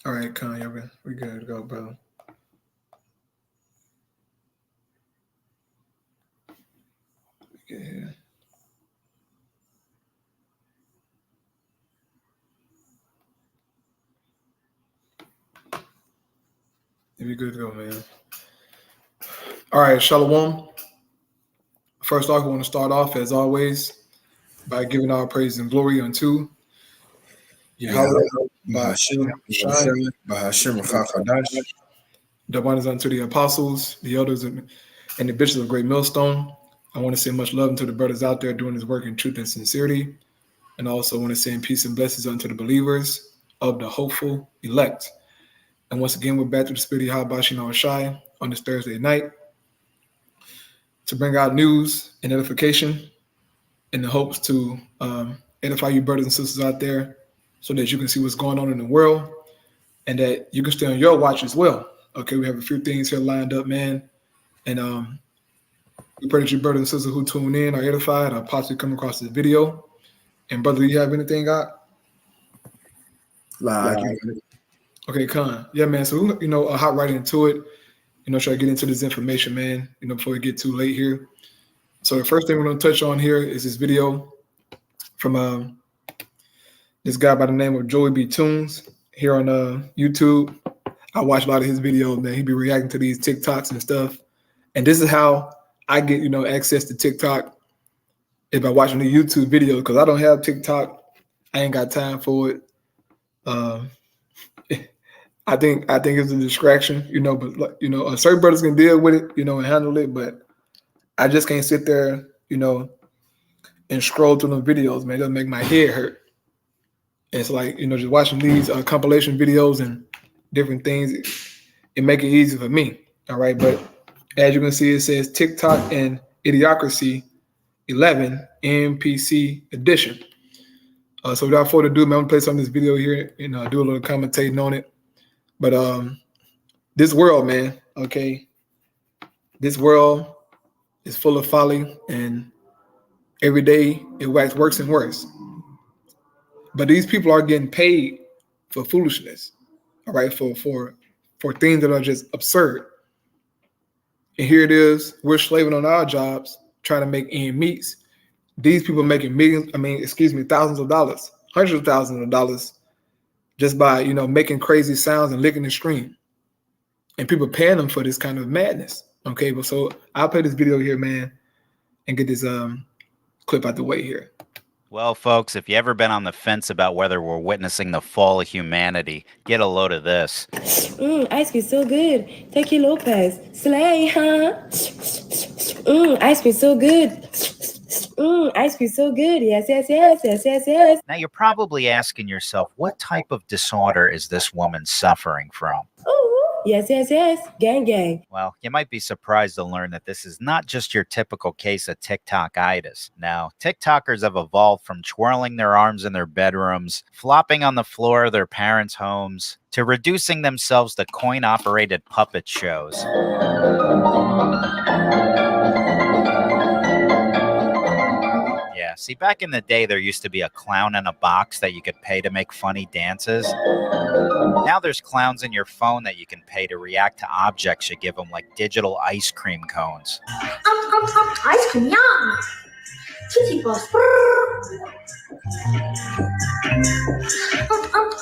All right, Kanye, we good to go, bro. Yeah. We good to go, man. All right, Shalom. First off, we want to start off, as always, by giving our praise and glory unto Yahweh, the one is unto the apostles, the elders, and the bishops of Great Millstone. I want to say much love unto the brothers out there doing this work in truth and sincerity. And also want to send peace and blessings unto the believers of the hopeful elect. And once again, we're back to the Spirit of Yahweh Shai on this Thursday night to bring out news and edification in the hopes to edify you brothers and sisters out there so that you can see what's going on in the world and that you can stay on your watch as well. Okay, we have a few things here lined up, man. And we pray that you brothers and sisters who tune in are edified or possibly come across this video. And brother, do you have anything out? Okay, Con. Yeah, man. So, I'll hop right into it. Try to get into this information, man, before we get too late here. So the first thing we're going to touch on here is this video from this guy by the name of Joey B. Tunes here on YouTube. I watch a lot of his videos, man. He be reacting to these TikToks and stuff. And this is how I get, access to TikTok is by watching the YouTube videos because I don't have TikTok. I ain't got time for it. I think it's a distraction, but certain brothers can deal with it, and handle it, but I just can't sit there, and scroll through the videos, man. It doesn't make my head hurt. It's like, just watching these compilation videos and different things, it make it easy for me. All right. But as you can see, it says TikTok and Idiocracy 11 MPC edition. So without further ado, man, I'm gonna play some of this video here and do a little commentating on it. But this world, man, okay, this world is full of folly, and every day it wax worse and worse. But these people are getting paid for foolishness, all right, for things that are just absurd. And here it is, we're slaving on our jobs, trying to make ends meet. These people making thousands of dollars, hundreds of thousands of dollars, just by making crazy sounds and licking the screen, and people paying them for this kind of madness. Okay, but so I'll play this video here, man, and get this clip out the way here. Well, folks, if you ever been on the fence about whether we're witnessing the fall of humanity, get a load of this. Ice cream so good. Tequila Lopez. Slay, huh? Ice cream so good. Ice cream so good. Yes. Now, you're probably asking yourself, what type of disorder is this woman suffering from? Yes. Gang. Well, you might be surprised to learn that this is not just your typical case of TikTok-itis. Now, TikTokers have evolved from twirling their arms in their bedrooms, flopping on the floor of their parents' homes, to reducing themselves to coin-operated puppet shows. Yeah, see, back in the day, there used to be a clown in a box that you could pay to make funny dances. Now there's clowns in your phone that you can pay to react to objects you give them, like digital ice cream cones. Ice cream, yum! Tootsie Balls.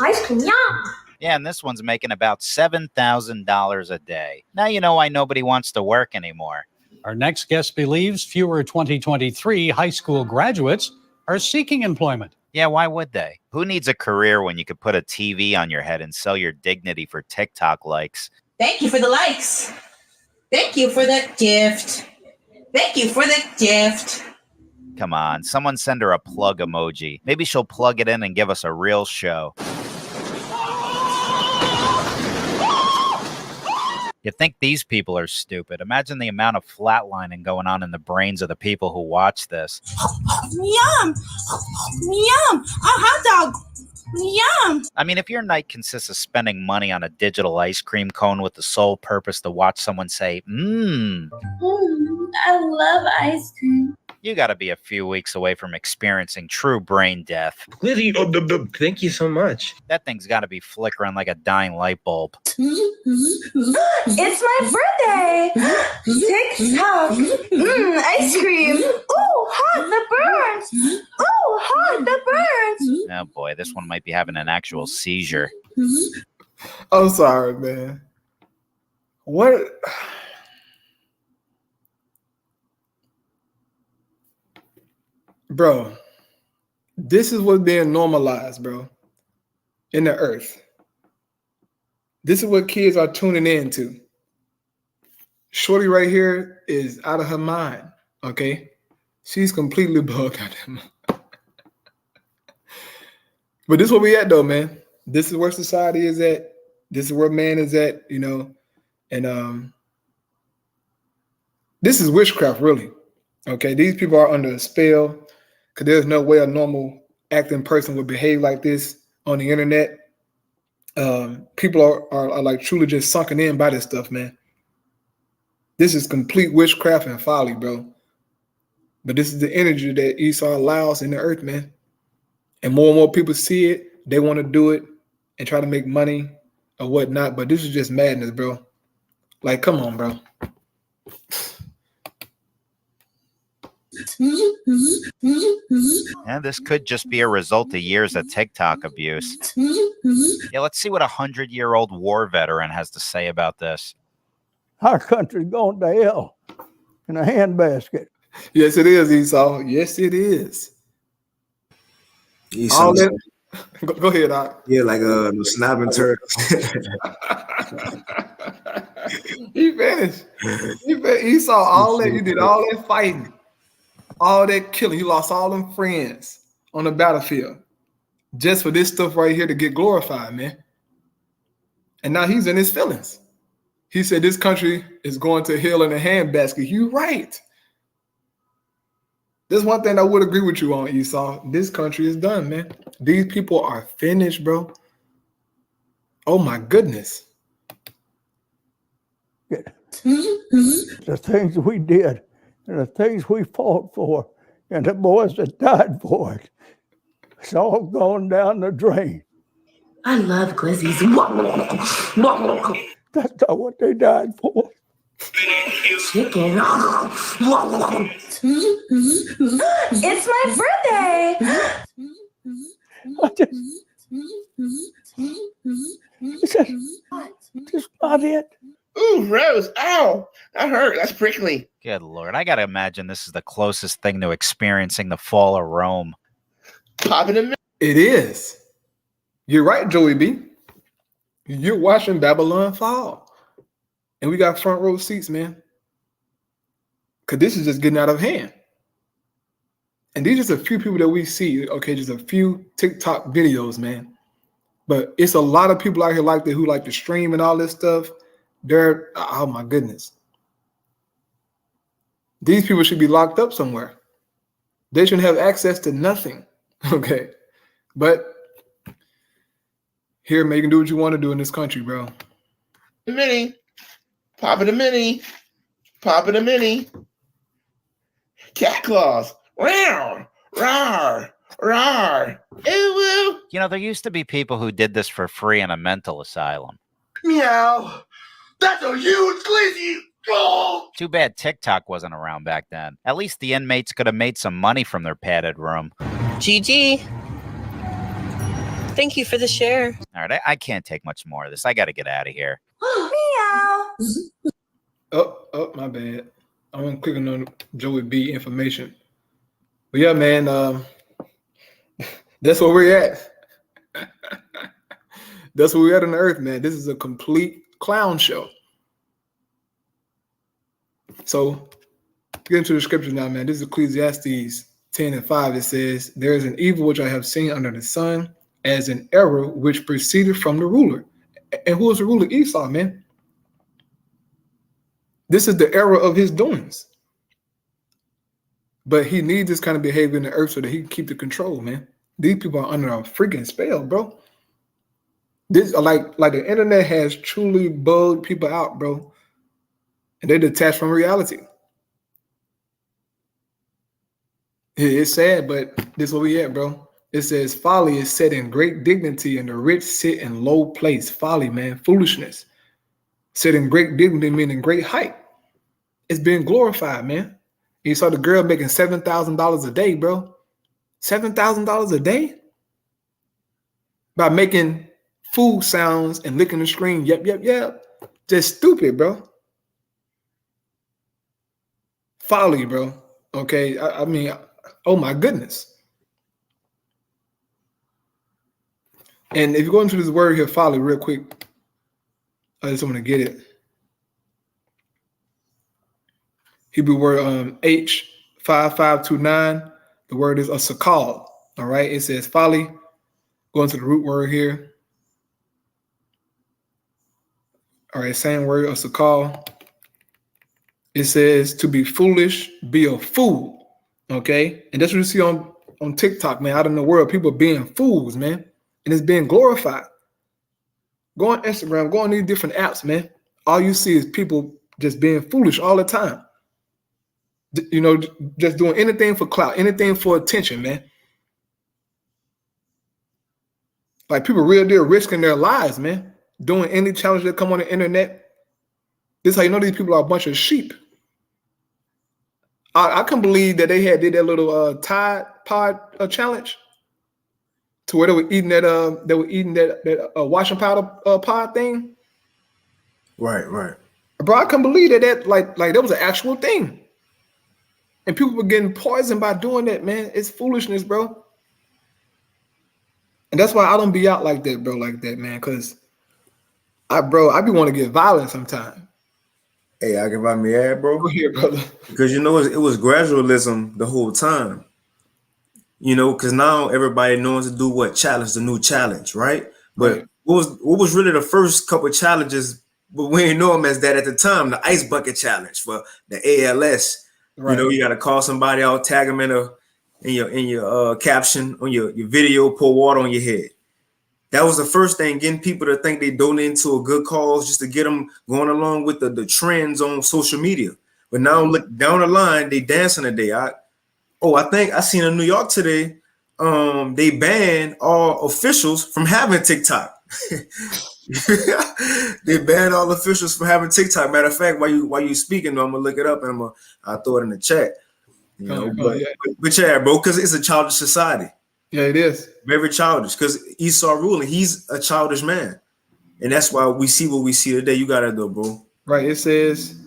Ice cream, yum! Yeah, and this one's making about $7,000 a day. Now you know why nobody wants to work anymore. Our next guest believes fewer 2023 high school graduates are seeking employment. Yeah, why would they? Who needs a career when you could put a TV on your head and sell your dignity for TikTok likes? Thank you for the likes. Thank you for the gift. Thank you for the gift. Come on, someone send her a plug emoji. Maybe she'll plug it in and give us a real show. You think these people are stupid. Imagine the amount of flatlining going on in the brains of the people who watch this. Yum! Yum! A hot dog! Yum! I mean, if your night consists of spending money on a digital ice cream cone with the sole purpose to watch someone say, I love ice cream. You got to be a few weeks away from experiencing true brain death. Glizzy, thank you so much. That thing's got to be flickering like a dying light bulb. It's my birthday. Tick-tock. Ice cream. Ooh, hot, the burns. Ooh, hot, the burns. Oh boy, this one might be having an actual seizure. I'm sorry, man. What? Bro, this is what's being normalized, bro, in the earth. This is what kids are tuning into. Shorty right here is out of her mind, okay? She's completely bugged out of her mind. But this is where we at, though, man. This is where society is at. This is where man is at, you know. And this is witchcraft, really. Okay, these people are under a spell because there's no way a normal acting person would behave like this on the internet. People are like truly just sunken in by this stuff, man. This is complete witchcraft and folly, bro. But this is the energy that Esau allows in the earth, man. And more people see it. They want to do it and try to make money or whatnot. But this is just madness, bro. Like, come on, bro. Yeah, this could just be a result of years of TikTok abuse. Yeah, let's see what a 100-year-old war veteran has to say about this. Our country's going to hell in a handbasket. Yes, it is, Esau. Yes, it is. Esau, Go ahead, Doc. yeah, like the snapping turtles. He finished. Esau, all that you did, all that fighting, all that killing. You lost all them friends on the battlefield just for this stuff right here to get glorified, man. And now he's in his feelings. He said this country is going to hell in a handbasket. You're right. There's one thing I would agree with you on, Esau. This country is done, man. These people are finished, bro. Oh my goodness. The things we did and the things we fought for and the boys that died for it, it's all gone down the drain. I love glizzies. That's not what they died for. Chicken. It's my birthday. That's not it. Ooh, Rose. Ow. That hurt. That's prickly. Good Lord, I got to imagine this is the closest thing to experiencing the fall of Rome. Popping a It is. You're right, Joey B. You're watching Babylon fall. And we got front row seats, man. Because this is just getting out of hand. And these are just a few people that we see. Okay, just a few TikTok videos, man. But it's a lot of people out here like that who like to stream and all this stuff. They're, oh my goodness. These people should be locked up somewhere. They shouldn't have access to nothing. Okay. But here, man, you can do what you want to do in this country, bro. mini. Popping a mini. Popping a mini. Cat claws. Rawr. Rawr. Rawr. Ooh, You know, there used to be people who did this for free in a mental asylum. meow. That's a huge glizzy. Oh. Too bad TikTok wasn't around back then. At least the inmates could have made some money from their padded room. GG. Thank you for the share. All right, I can't take much more of this. I got to get out of here. Meow. Oh, my bad. I'm clicking on Joey B information. But yeah, man, that's where we're at. That's where we're at on the earth, man. This is a complete clown show. So, get into the scripture now, man. This is Ecclesiastes 10:5. It says, "There is an evil which I have seen under the sun, as an error which proceeded from the ruler." And who is the ruler? Esau, man. This is the error of his doings. But he needs this kind of behavior in the earth so that he can keep the control, man. These people are under a freaking spell, bro. This like the internet has truly bugged people out, bro. And they're detached from reality. It's sad, but this is where we at, bro. It says folly is set in great dignity, and the rich sit in low place. Folly, man, foolishness. Set in great dignity, meaning great height. It's being glorified, man. You saw the girl making $7,000 a day, bro. $7,000 a day by making food sounds and licking the screen. Yep, yep, yep. Just stupid, bro. Folly, bro. Okay, I mean, oh my goodness. And if you go into this word here, folly, real quick, I just want to get it. Hebrew word H5529. The word is a sakal. All right, it says folly. Go into the root word here. All right, same word, a sakal. It says to be foolish, be a fool. Okay, and that's what you see on TikTok, man. Out in the world, people being fools, man, and it's being glorified. Go on Instagram, go on these different apps, man. All you see is people just being foolish all the time. You know, just doing anything for clout, anything for attention, man. Like people real deal risking their lives, man. Doing any challenge that come on the internet. This is how you know these people are a bunch of sheep. I couldn't believe that they did that little Tide Pod challenge, to where they were eating that washing powder pod thing. Right. Bro, I couldn't believe that that was an actual thing. And people were getting poisoned by doing that, man. It's foolishness, bro. And that's why I don't be out like that, bro, man. Cause I be want to get violent sometimes. Hey, I can buy me ad, bro. Go here, brother. Because you know it was gradualism the whole time. You know, because now everybody knows to do what challenge, the new challenge, right? But what was really the first couple of challenges? But we didn't know them as that at the time. The ice bucket challenge for the ALS. Right. You know, you got to call somebody out, tag them in your caption on your video, pour water on your head. That was the first thing, getting people to think they donate to a good cause, just to get them going along with the trends on social media. But now look down the line, they dancing today. I think I seen in New York today, they banned all officials from having TikTok. They banned all officials from having TikTok. Matter of fact, while you speaking, I'm gonna look it up and I'll throw it in the chat. You know, but yeah, bro, because it's a childish society. Yeah, it is. Very childish, because Esau ruling, he's a childish man. And that's why we see what we see today. You got to do, bro. Right. It says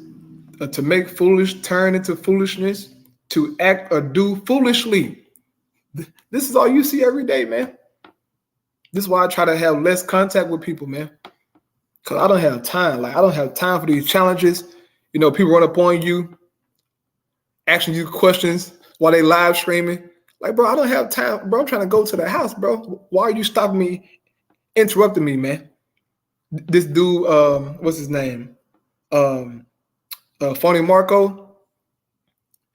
to make foolish turn into foolishness, to act or do foolishly. This is all you see every day, man. This is why I try to have less contact with people, man. Because I don't have time. Like, I don't have time for these challenges. You know, people run up on you, asking you questions while they live streaming. Like, bro, I don't have time. Bro, I'm trying to go to the house, bro. Why are you stopping me, interrupting me, man? This dude, what's his name? Phony Marco.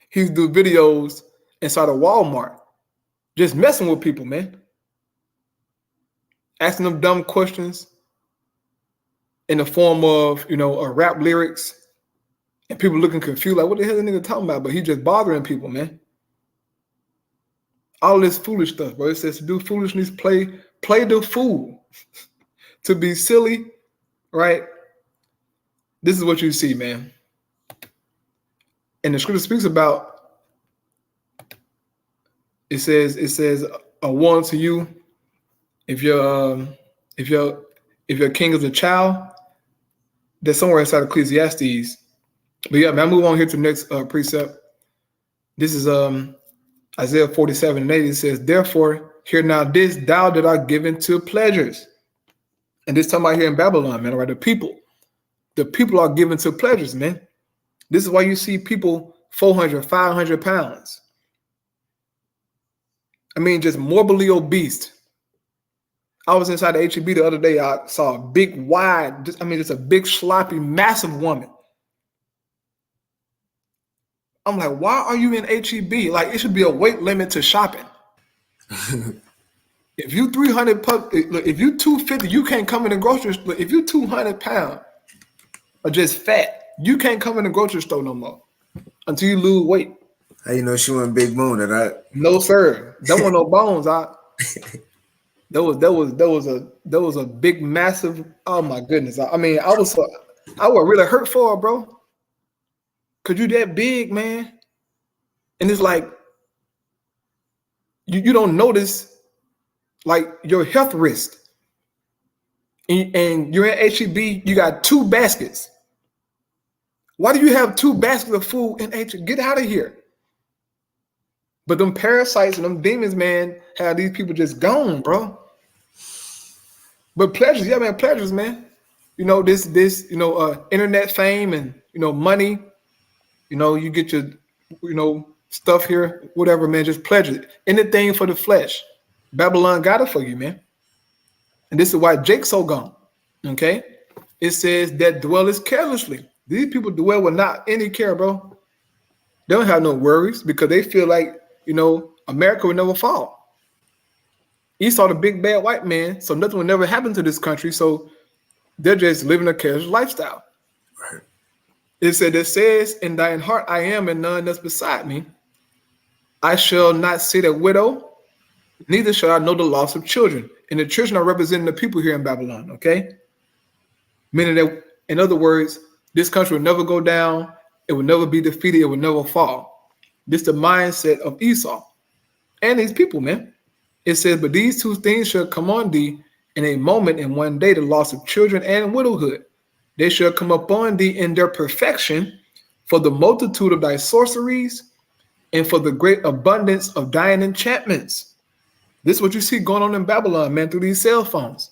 He used to do videos inside of Walmart, just messing with people, man. Asking them dumb questions in the form of, you know, rap lyrics. And people looking confused, like, what the hell is the nigga talking about? But he just bothering people, man. All this foolish stuff, bro. It says to do foolishness, play the fool. To be silly, right? This is what you see, man. And the scripture speaks about, it says a warning to you, if your king is a child. That's somewhere inside Ecclesiastes. But yeah, man, I move on here to the next precept. This is Isaiah 47:8. It says, therefore, hear now this, thou that art given to pleasures. And this time out here in Babylon, man, right? The people are given to pleasures, man. This is why you see people 400, 500 pounds. I mean, just morbidly obese. I was inside the HEB the other day. I saw a big, wide, just a big, sloppy, massive woman. I'm like, why are you in HEB? Like, it should be a weight limit to shopping. If you 300, if you 250, you can't come in the grocery store. If you 200 pounds or just fat, you can't come in the grocery store no more until you lose weight. How you know she wasn't Big Bone at that? No, sir. There were no bones. There was a big, massive. Oh my goodness. I mean, I was really hurt for her, bro. Cause you that big, man. And it's like you don't notice like your health risk. And you're in HEB, you got 2 baskets. Why do you have 2 baskets of food in HEB? Get out of here. But them parasites and them demons, man, have these people just gone, bro. But pleasures, yeah, man, pleasures, man. You know, this, internet fame and, money, you get your, stuff here, whatever, man, just pleasure. Anything for the flesh. Babylon got it for you, man. And this is why Jake's so gone, okay? It says that dwelleth carelessly. These people dwell with not any care, bro. They don't have no worries because they feel like, America will never fall. Esau, the big bad white man, so nothing will never happen to this country. So they're just living a careless lifestyle. Right. It says, in thine heart I am, and none that's beside me. I shall not sit a widow, neither shall I know the loss of children. And the children are representing the people here in Babylon, okay? Meaning that, in other words, this country will never go down. It will never be defeated. It will never fall. This is the mindset of Esau and these people, man. It says, but these 2 things shall come on thee in a moment, in one day, the loss of children and widowhood. They shall come upon thee in their perfection for the multitude of thy sorceries and for the great abundance of thine enchantments. This is what you see going on in Babylon, man, through these cell phones.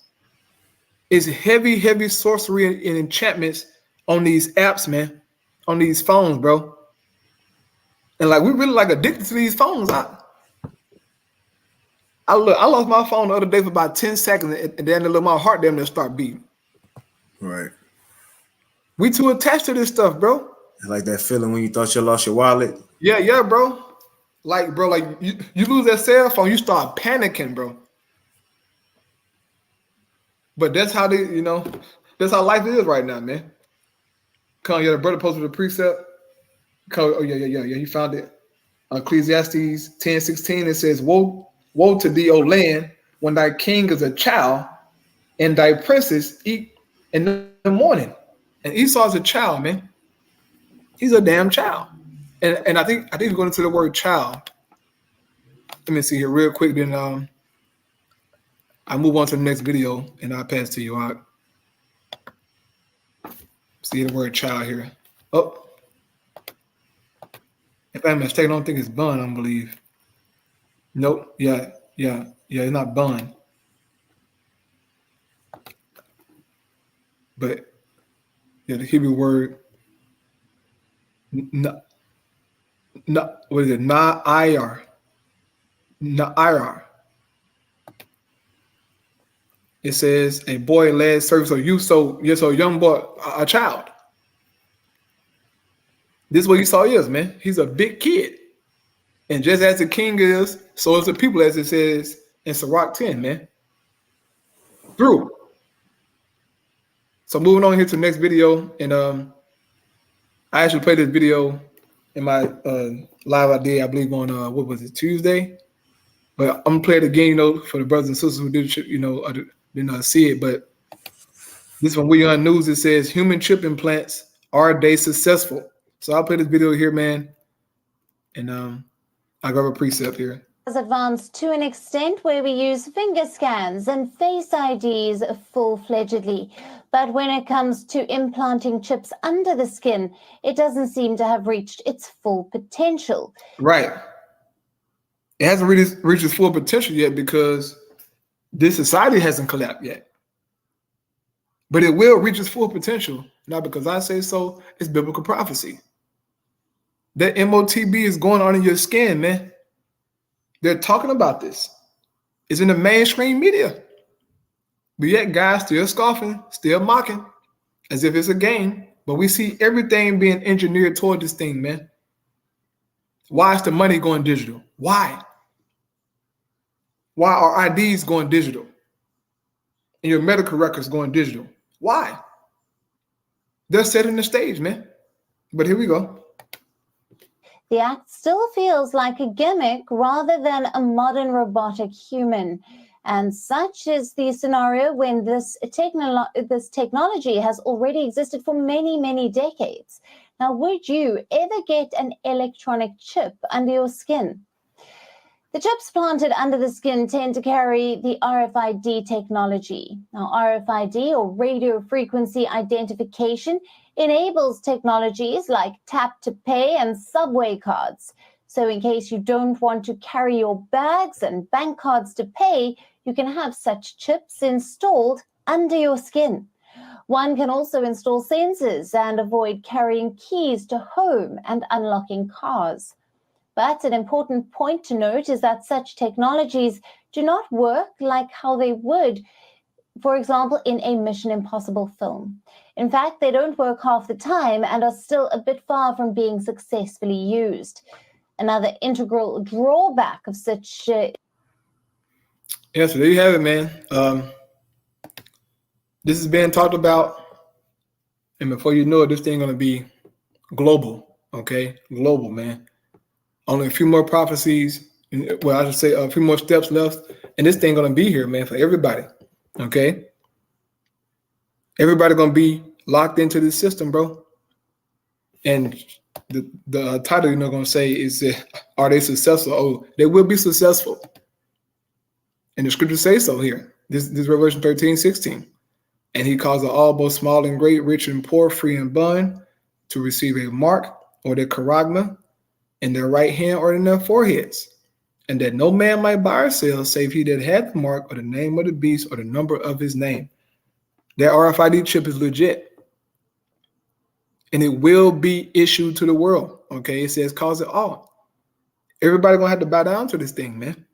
It's heavy, heavy sorcery and enchantments on these apps, man, on these phones, bro. And like, we really like addicted to these phones. I lost my phone the other day for about 10 seconds, and then my heart damn near start beating. Right. We too attached to this stuff, bro. Like that feeling when you thought you lost your wallet. Yeah, bro. Like, bro, like you lose that cell phone, you start panicking, bro. But that's how that's how life is right now, man. Come, yeah, the brother posted a precept. Oh, yeah, you found it. Ecclesiastes 10:16, it says, woe to thee, O land, when thy king is a child, and thy princes eat in the morning. And Esau's a child, man. He's a damn child. And I think we're going into the word child. Let me see here real quick, then I'll move on to the next video and I'll pass to you out. See the word child here. Oh. If I'm mistaken, I don't think it's bun, I believe. Nope. Yeah, it's not bun. But yeah, the Hebrew word what is it? Na'ir. It says a boy led service of youth, so young boy, a child. This is what Esau is, man. He's a big kid. And just as the king is, so is the people, as it says in Sirach 10, man. Through. So moving on here to the next video, and I actually played this video in my live I did, I believe on what was it, Tuesday? But I'm gonna play it again, for the brothers and sisters who didn't see it. But this one, We On News, it says human chip implants, are they successful? So I'll play this video here, man, and I grab a precept here. Has advanced to an extent where we use finger scans and face IDs full-fledgedly. But when it comes to implanting chips under the skin, it doesn't seem to have reached its full potential. Right. It hasn't really reached its full potential yet because this society hasn't collapsed yet. But it will reach its full potential, not because I say so, it's biblical prophecy. That MOTB is going on in your skin, man. They're talking about this. It's in the mainstream media. But yet guys still scoffing, still mocking, as if it's a game. But we see everything being engineered toward this thing, man. Why is the money going digital? Why? Why are IDs going digital? And your medical records going digital? Why? They're setting the stage, man. But here we go. The act still feels like a gimmick rather than a modern robotic human. And such is the scenario when this technology has already existed for many, many decades. Now, would you ever get an electronic chip under your skin? The chips planted under the skin tend to carry the RFID technology. Now, RFID, or radio frequency identification, enables technologies like tap to pay and subway cards. So in case you don't want to carry your bags and bank cards to pay, you can have such chips installed under your skin. One can also install sensors and avoid carrying keys to home and unlocking cars. But an important point to note is that such technologies do not work like how they would, for example, in a Mission Impossible film. In fact, they don't work half the time and are still a bit far from being successfully used. Another integral drawback of such... Yeah, so there you have it, man. This is being talked about, and before you know it, this thing going to be global, okay? Global, man. Only a few more prophecies, well, I should say a few more steps left, and this thing going to be here, man, for everybody, okay? Everybody going to be locked into this system, bro. And the title you're going to say is, are they successful? Oh, they will be successful. And the scriptures say so here. This Revelation 13:16. And he caused all, both small and great, rich and poor, free and bond, to receive a mark or their charagma in their right hand or in their foreheads, and that no man might buy or sell save he that had the mark or the name of the beast or the number of his name. That RFID chip is legit, and it will be issued to the world. Okay, it says cause it all. Everybody gonna have to bow down to this thing, man.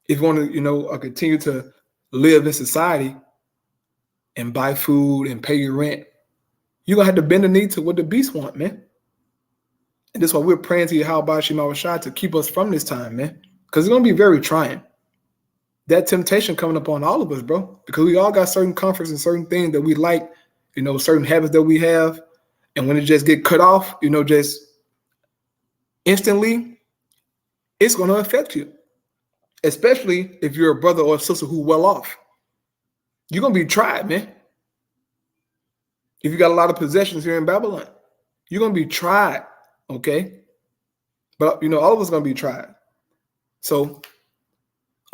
If you want to, continue to live in society and buy food and pay your rent, you're gonna have to bend the knee to what the beast want, man. And that's why we're praying to Yahweh Shemawashah to keep us from this time, man. Because it's going to be very trying. That temptation coming upon all of us, bro. Because we all got certain comforts and certain things that we like, certain habits that we have. And when it just get cut off, just instantly, it's going to affect you. Especially if you're a brother or a sister who well off. You're going to be tried, man. If you got a lot of possessions here in Babylon, you're going to be tried. Okay, but all of us gonna be tried. So,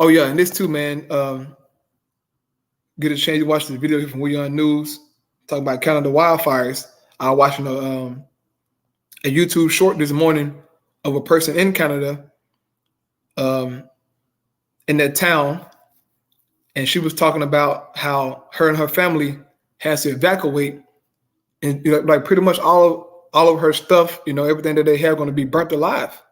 oh yeah, and this too, man. Get a chance to watch this video from We On News talking about Canada wildfires. I was watching a YouTube short this morning of a person in Canada, in that town, and she was talking about how her and her family has to evacuate, and like pretty much all of her stuff, everything that they have going to be burnt alive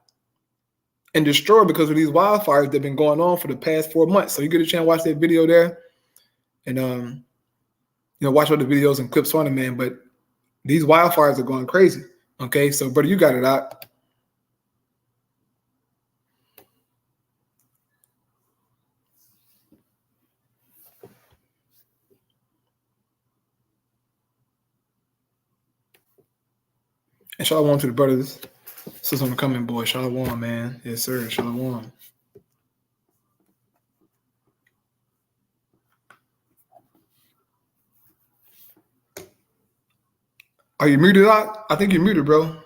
and destroyed because of these wildfires that have been going on for the past 4 months. So you get a chance to watch that video there and, watch all the videos and clips on it, man. But these wildfires are going crazy. Okay. So, brother, you got it out. And shalom to the brothers. Sisters on the coming, boy. Shalom, man. Yes, sir. Shalom. Are you muted out? I think you're muted, bro.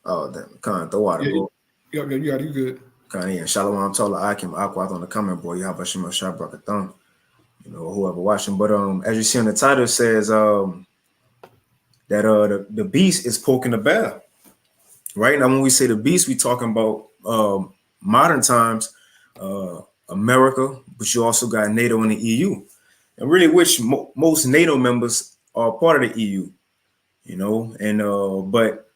Oh, damn. Can't throw water, bro. You got it. You good. Can't. Shalom, Tola, Akim, Aquat on the coming, boy. You have a Shema Shabrakatan. Whoever watching. But as you see on the title, it says, that the beast is poking the bear. Right now, when we say the beast, we talking about modern times, America, but you also got NATO and the EU, and really, which most NATO members are part of the EU, and but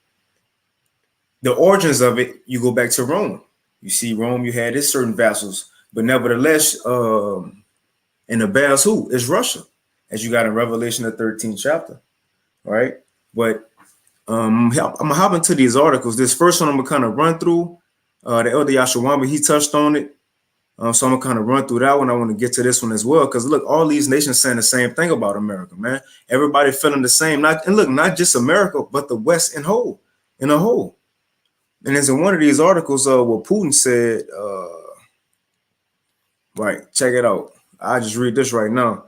the origins of it, you go back to Rome. You see, Rome, you had its certain vassals, but nevertheless, and the bears who is Russia, as you got in Revelation, the 13th chapter. Right, but I'm gonna hop into these articles. This first one I'm gonna kind of run through. The Elder Yashawamba, he touched on it, So I'm gonna kind of run through that one. I want to get to this one as well, because look, all these nations saying the same thing about America, man. Everybody feeling the same. Not just America, but the West in a whole. And there's in one of these articles, what Putin said. Right, check it out. I just read this right now.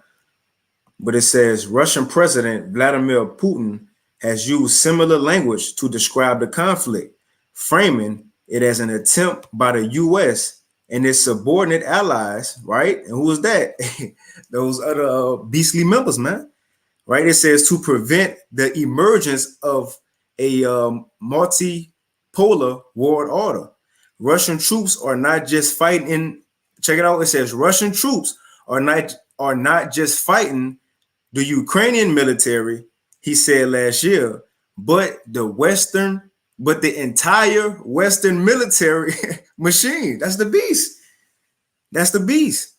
But it says Russian President Vladimir Putin has used similar language to describe the conflict, framing it as an attempt by the U.S. and its subordinate allies, right? And who is that? Those other beastly members, man, right? It says to prevent the emergence of a multipolar world order. Russian troops are not just fighting in, check it out, it says Russian troops are not just fighting the Ukrainian military, he said last year, but the entire Western military machine. That's the beast. That's the beast.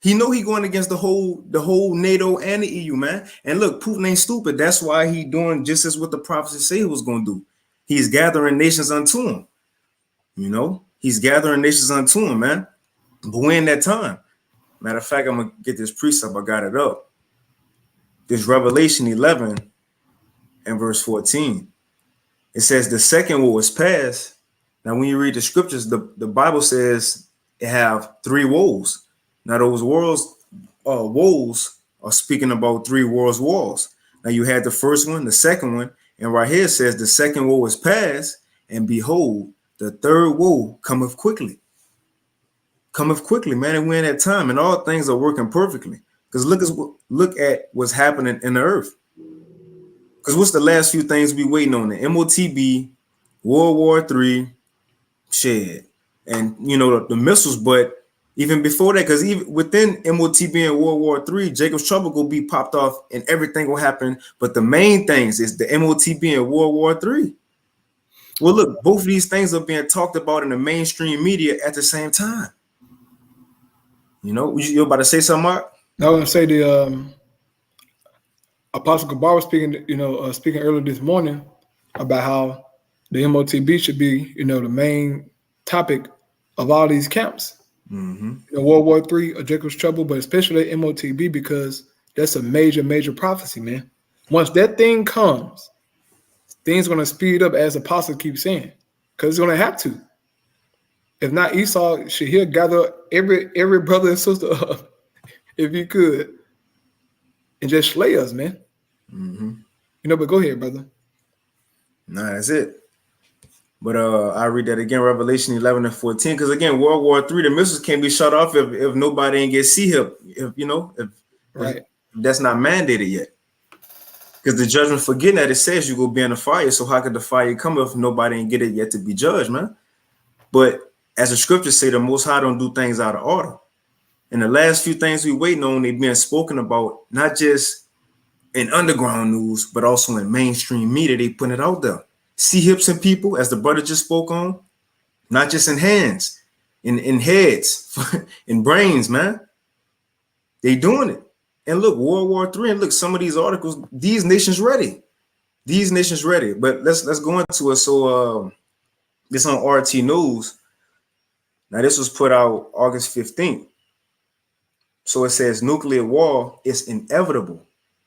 He know he going against the whole NATO and the EU, man. And look, Putin ain't stupid. That's why he doing just as what the prophecy say he was going to do. He's gathering nations unto him. You know, he's gathering nations unto him, man. But we're in that time. Matter of fact, I'm going to get this precept. I got it up. This Revelation 11 and verse 14. It says the second war was past. Now, when you read the scriptures, the Bible says it have 3 woes. Now, those woes are speaking about 3 world wars. Now, you had the first one, the second one, and right here it says the second woe is past, and behold, the third woe cometh quickly. Cometh quickly, man, and we're in that time, and all things are working perfectly. Because look at what's happening in the earth. Because what's the last few things we waiting on? The MOTB, World War III, shit, and you know the missiles. But even before that, because even within MOTB and World War III, Jacob's Trouble will be popped off, and everything will happen. But the main things is the MOTB and World War III. Well, look, both of these things are being talked about in the mainstream media at the same time. You know, you're about to say something, Mark? I was going to say the Apostle Gabar was speaking, speaking earlier this morning about how the MOTB should be, the main topic of all these camps. Mm-hmm. World War III or Jacob's Trouble, but especially MOTB, because that's a major, major prophecy, man. Once that thing comes, things are going to speed up, as Apostle keeps saying, because it's going to have to. If not, Esau should he'll gather every brother and sister up, if he could, and just slay us, man. Mm-hmm. But go ahead, brother. Nah, that's it. But I read that again, Revelation 11 and 14, because again, World War III, the missiles can't be shut off if nobody ain't get C-HIP, if that's not mandated yet. Because the judgment for getting that, it says you go be in the fire. So how could the fire come if nobody ain't get it yet to be judged, man? But as the scriptures say, the Most High don't do things out of order. And the last few things we waiting on, they've been spoken about, not just in underground news, but also in mainstream media. They putting it out there. See hips in people, as the brother just spoke on, not just in hands, in heads, in brains, man. They doing it. And look, World War III, and look, some of these articles, these nations ready. These nations ready. But let's go into it. So this on RT News. Now, this was put out August 15th. So it says nuclear war is inevitable,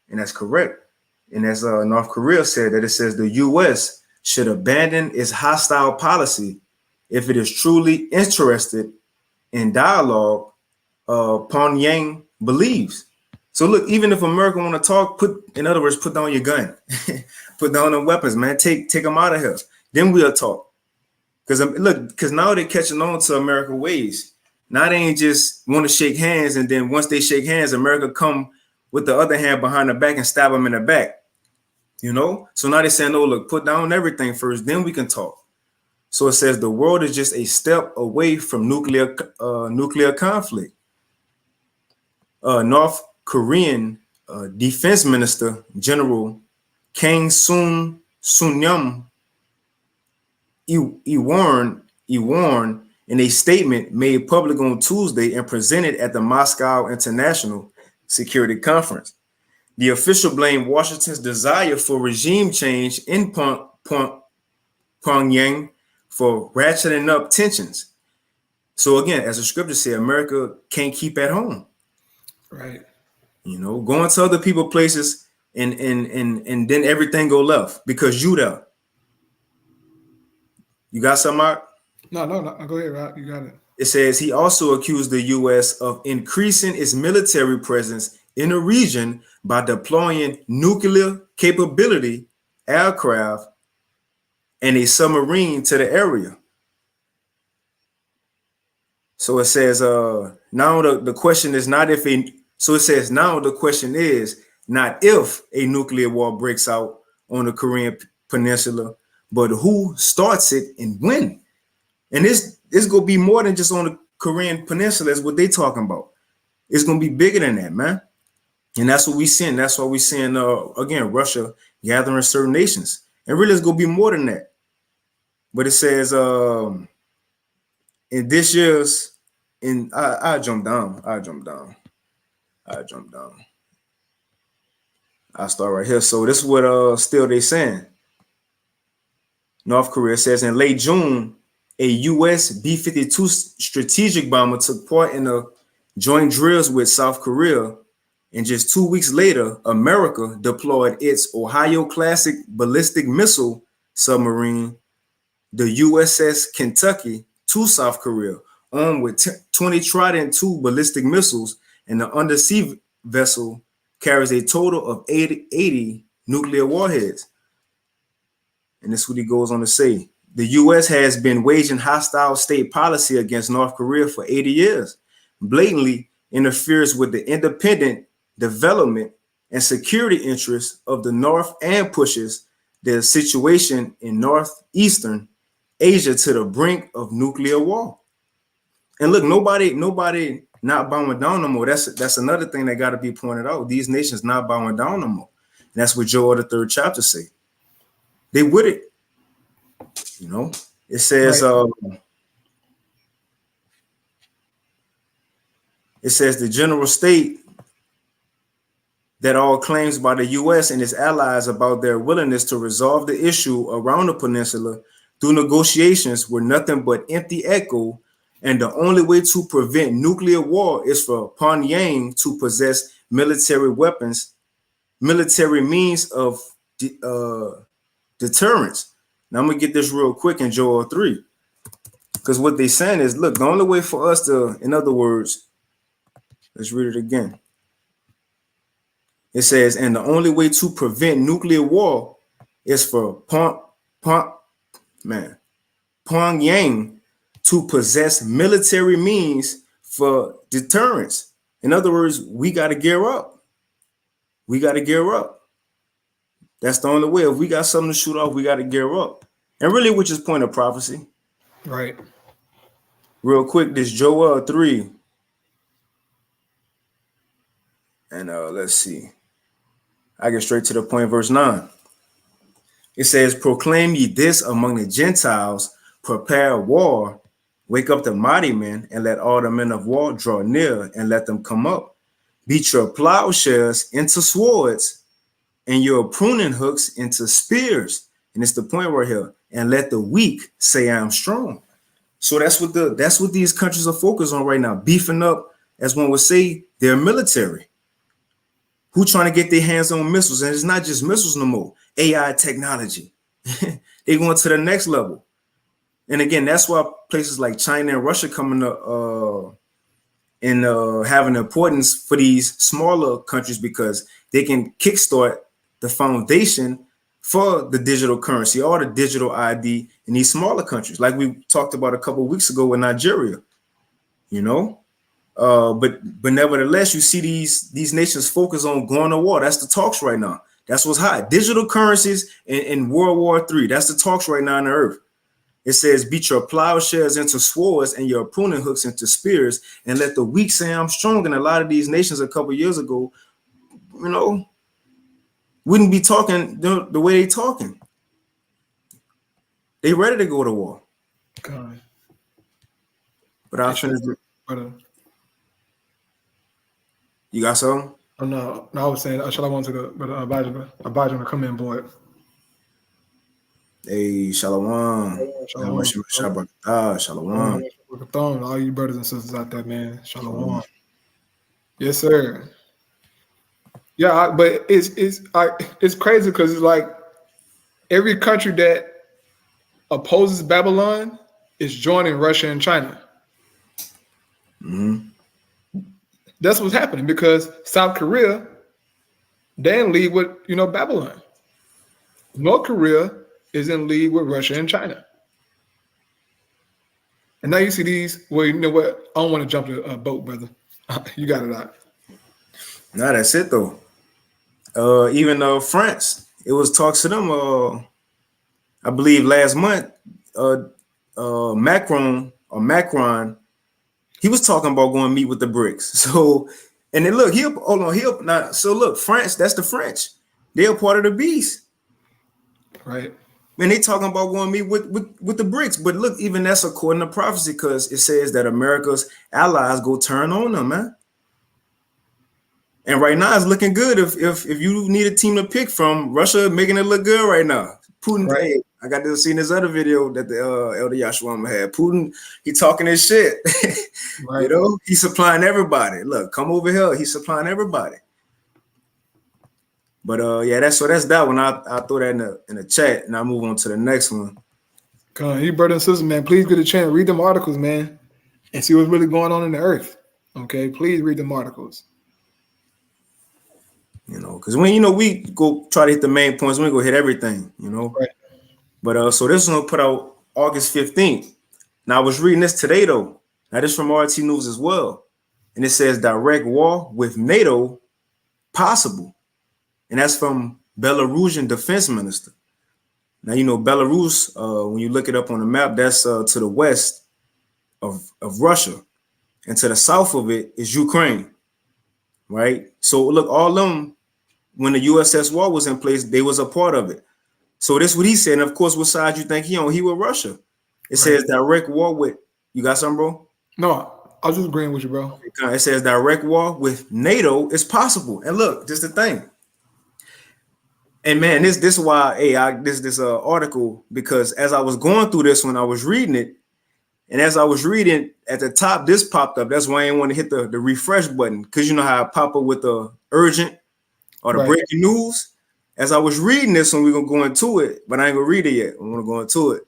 and that's correct. And as North Korea said, that it says the U.S. should abandon its hostile policy if it is truly interested in dialogue, Pyongyang believes. So look, even if America want to talk, put down your gun, put down the weapons, man, take them out of here. Then we'll talk. Because now they're catching on to American ways. Now they ain't just want to shake hands, and then once they shake hands, America come with the other hand behind the back and stab them in the back. So now they're saying, "Oh, look, put down everything first, then we can talk." So it says the world is just a step away from nuclear conflict. North Korean Defense Minister General Kang Sun-yum he warned in a statement made public on Tuesday and presented at the Moscow International Security Conference. The official blamed Washington's desire for regime change in Pyongyang for ratcheting up tensions. So again, as the scripture said, America can't keep at home. Right. You know, going to other people's places and then everything go left because you there. You got something, Mark? No. Go ahead, Rob. You got it. It says he also accused the U.S. of increasing its military presence in the region by deploying nuclear capability, aircraft, and a submarine to the area. So it says, now the question is not if a, so it says now the question is not if a nuclear war breaks out on the Korean Peninsula, but who starts it and when. And this gonna be more than just on the Korean Peninsula. Is what they talking about. It's gonna be bigger than that, man. And that's what we seeing. That's why we seeing again Russia gathering certain nations. And really, it's gonna be more than that. But it says in this year's I jump down. I'll start right here. So this is what still they saying. North Korea says in late June, a U.S. B-52 strategic bomber took part in a joint drills with South Korea. And just 2 weeks later, America deployed its Ohio classic ballistic missile submarine, the USS Kentucky, to South Korea, armed with 20 Trident II ballistic missiles, and the undersea vessel carries a total of 80 nuclear warheads. And this is what he goes on to say. The U.S. has been waging hostile state policy against North Korea for 80 years, blatantly interferes with the independent development and security interests of the North and pushes the situation in northeastern Asia to the brink of nuclear war. And look, nobody not bowing down no more. That's another thing that got to be pointed out. These nations not bowing down no more. And that's what Joel the 3rd chapter say. They with it. You know, it says it says the general state that all claims by the U.S. and its allies about their willingness to resolve the issue around the peninsula through negotiations were nothing but empty echo, and the only way to prevent nuclear war is for Pyongyang to possess military weapons, military means of deterrence. Now I'm gonna get this real quick in Joel 3, because what they're saying is, look, the only way for us to, in other words, let's read it again. It says, and the only way to prevent nuclear war is for Pyongyang to possess military means for deterrence. In other words, we got to gear up. We got to gear up. That's the only way. If we got something to shoot off, we got to gear up. And really, which is point of prophecy. Right. Real quick, this Joel 3. And let's see. I get straight to the point, verse 9. It says, proclaim ye this among the Gentiles, prepare war, wake up the mighty men, and let all the men of war draw near, and let them come up. Beat your plowshares into swords, and your pruning hooks into spears. And it's the point right here. And let the weak say I'm strong. So that's what these countries are focused on right now, beefing up, as one would say, their military. Who trying to get their hands on missiles? And it's not just missiles no more. AI technology. They going to the next level. And again, that's why places like China and Russia coming up and having importance for these smaller countries, because they can kickstart the foundation for the digital currency or the digital ID in these smaller countries, like we talked about a couple of weeks ago with Nigeria. You know, but nevertheless, you see these nations focus on going to war. That's the talks right now. That's what's hot. Digital currencies in World War III. That's the talks right now on the earth. It says, beat your plowshares into swords and your pruning hooks into spears, and let the weak say I'm strong. And a lot of these nations a couple of years ago, you know, wouldn't be talking the way they talking. They ready to go to war. God. But I'll finish it. You got something? Oh, no, I was saying, shall I want to the Abijah to come in, boy? Hey, Shalom. Shalom. Shalom. Thumb, all you brothers and sisters out there, man. Shalom. Yes, sir. Yeah, but it's crazy because it's like every country that opposes Babylon is joining Russia and China. That's what's happening because South Korea, they in league with Babylon. North Korea is in league with Russia and China. And now you see these. Well, you know what? I don't want to jump the boat, brother. You got it out. No, that's it though. Even France, it was talks to them. I believe last month, Macron, he was talking about going to meet with the BRICS. So, and then look, look, France, that's the French. They're part of the beast. Right. And they talking about going to meet with the BRICS. But look, even that's according to prophecy, because it says that America's allies go turn on them, man. And right now it's looking good. If you need a team to pick from, Russia making it look good right now. Putin, right. Hey, I got to see this other video that the Elder Yashwama had. Putin, he talking his shit. Right. You know, he's supplying everybody. Look, come over here. He's supplying everybody. But yeah, that's that one. I throw that in the chat, and I move on to the next one. Come on, you brothers and sisters, man. Please get a chance, read them articles, man, and see what's really going on in the earth. Okay, please read them articles. You know, because when we go try to hit the main points, we go hit everything. You know, right. But so this one put out August 15th. Now I was reading this today though. Now this from RT News as well, and it says direct war with NATO possible. And that's from Belarusian defense minister. Now, Belarus, when you look it up on the map, that's to the west of Russia. And to the south of it is Ukraine, right? So look, all them, when the USSR was in place, they was a part of it. So this is what he said. And of course, what side you think he on? He with Russia. It says direct war with, you got something, bro? No, I was just agreeing with you, bro. It says direct war with NATO is possible. And look, this is the thing. And man, this is why this article, because as I was going through this when I was reading it, and as I was reading at the top, this popped up. That's why I didn't want to hit the refresh button, because you know how I pop up with the urgent or the breaking news. As I was reading this one, we're gonna go into it, but I ain't gonna read it yet. I'm gonna go into it.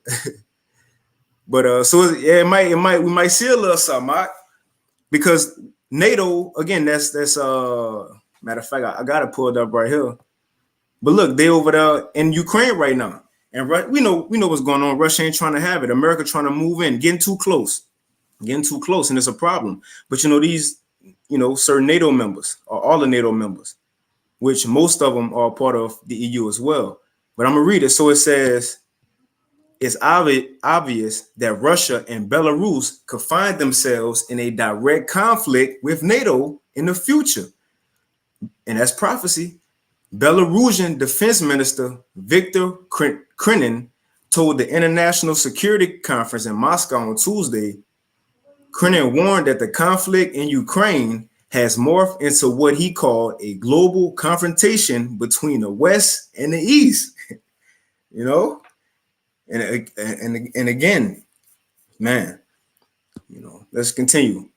But so yeah, we might see a little something, right? Because NATO, again, that's matter of fact, I got it pulled up right here. But look, they over there in Ukraine right now. And we know what's going on. Russia ain't trying to have it. America trying to move in, getting too close, and it's a problem. But these, certain NATO members, or all the NATO members, which most of them are part of the EU as well. But I'm gonna read it. So it says, it's obvious that Russia and Belarus could find themselves in a direct conflict with NATO in the future. And that's prophecy. Belarusian Defense Minister Viktor Krinin told the International Security Conference in Moscow on Tuesday. Krinin warned that the conflict in Ukraine has morphed into what he called a global confrontation between the West and the East. And again, man, let's continue.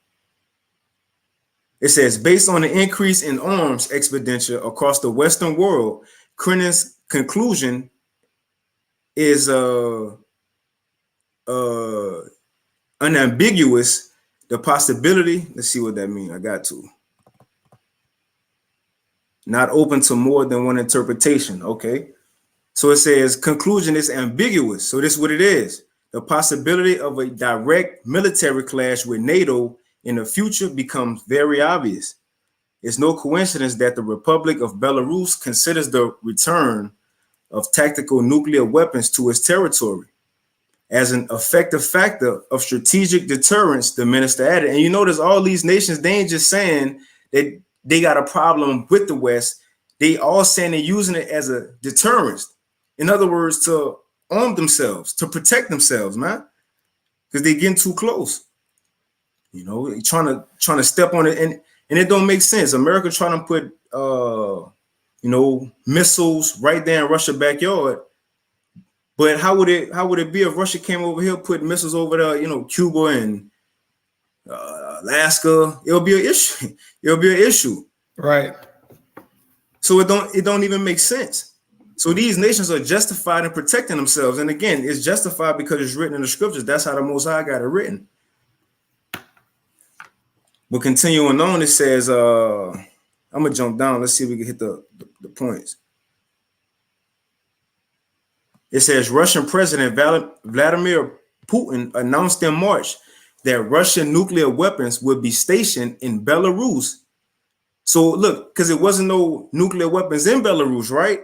It says, based on the increase in arms expenditure across the Western world, Krinin's conclusion is unambiguous. The possibility, let's see what that means. I got to. Not open to more than one interpretation. Okay. So it says conclusion is ambiguous. So this is what it is. The possibility of a direct military clash with NATO in the future becomes very obvious. It's no coincidence that the Republic of Belarus considers the return of tactical nuclear weapons to its territory as an effective factor of strategic deterrence, the minister added. And you notice all these nations, they ain't just saying that they got a problem with the West. They all saying they're using it as a deterrence. In other words, to arm themselves, to protect themselves, man, because they're getting too close. Trying to step on it, and it don't make sense. America trying to put missiles right there in Russia's backyard. But how would it be if Russia came over here, put missiles over there, Cuba and Alaska, it'll be an issue. It'll be an issue. Right. So it don't even make sense. So these nations are justified in protecting themselves. And again, it's justified because it's written in the scriptures. That's how the Most High got it written. But continuing on, it says, I'm going to jump down. Let's see if we can hit the points. It says Russian President Vladimir Putin announced in March that Russian nuclear weapons would be stationed in Belarus. So look, because it wasn't no nuclear weapons in Belarus, right?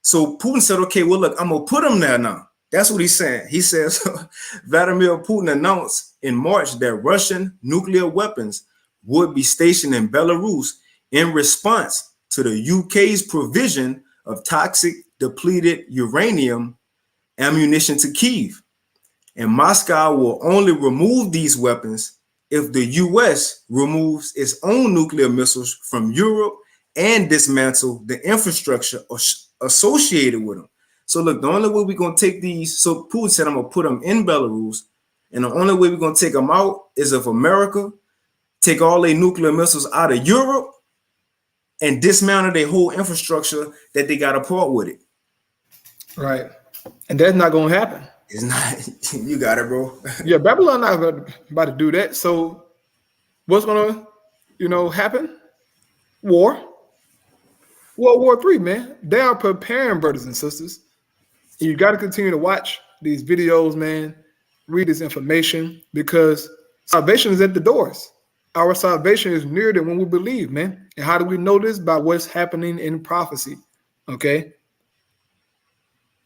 So Putin said, okay, well, look, I'm going to put them there now. That's what he's saying. He says Vladimir Putin announced in March that Russian nuclear weapons would be stationed in Belarus in response to the UK's provision of toxic depleted uranium ammunition to Kyiv. And Moscow will only remove these weapons if the US removes its own nuclear missiles from Europe and dismantle the infrastructure associated with them. So look, the only way we're going to take these, so Putin said, I'm going to put them in Belarus, and the only way we're going to take them out is if America take all their nuclear missiles out of Europe and dismantle their whole infrastructure that they got a part with it. Right. And that's not going to happen. It's not. You got it, bro. Yeah, Babylon not about to do that. So what's going to, happen? War. World War III, man. They are preparing, brothers and sisters. You got to continue to watch these videos, man. Read this information, because salvation is at the doors. Our salvation is nearer than when we believe, man. And how do we know this? By what's happening in prophecy. Okay.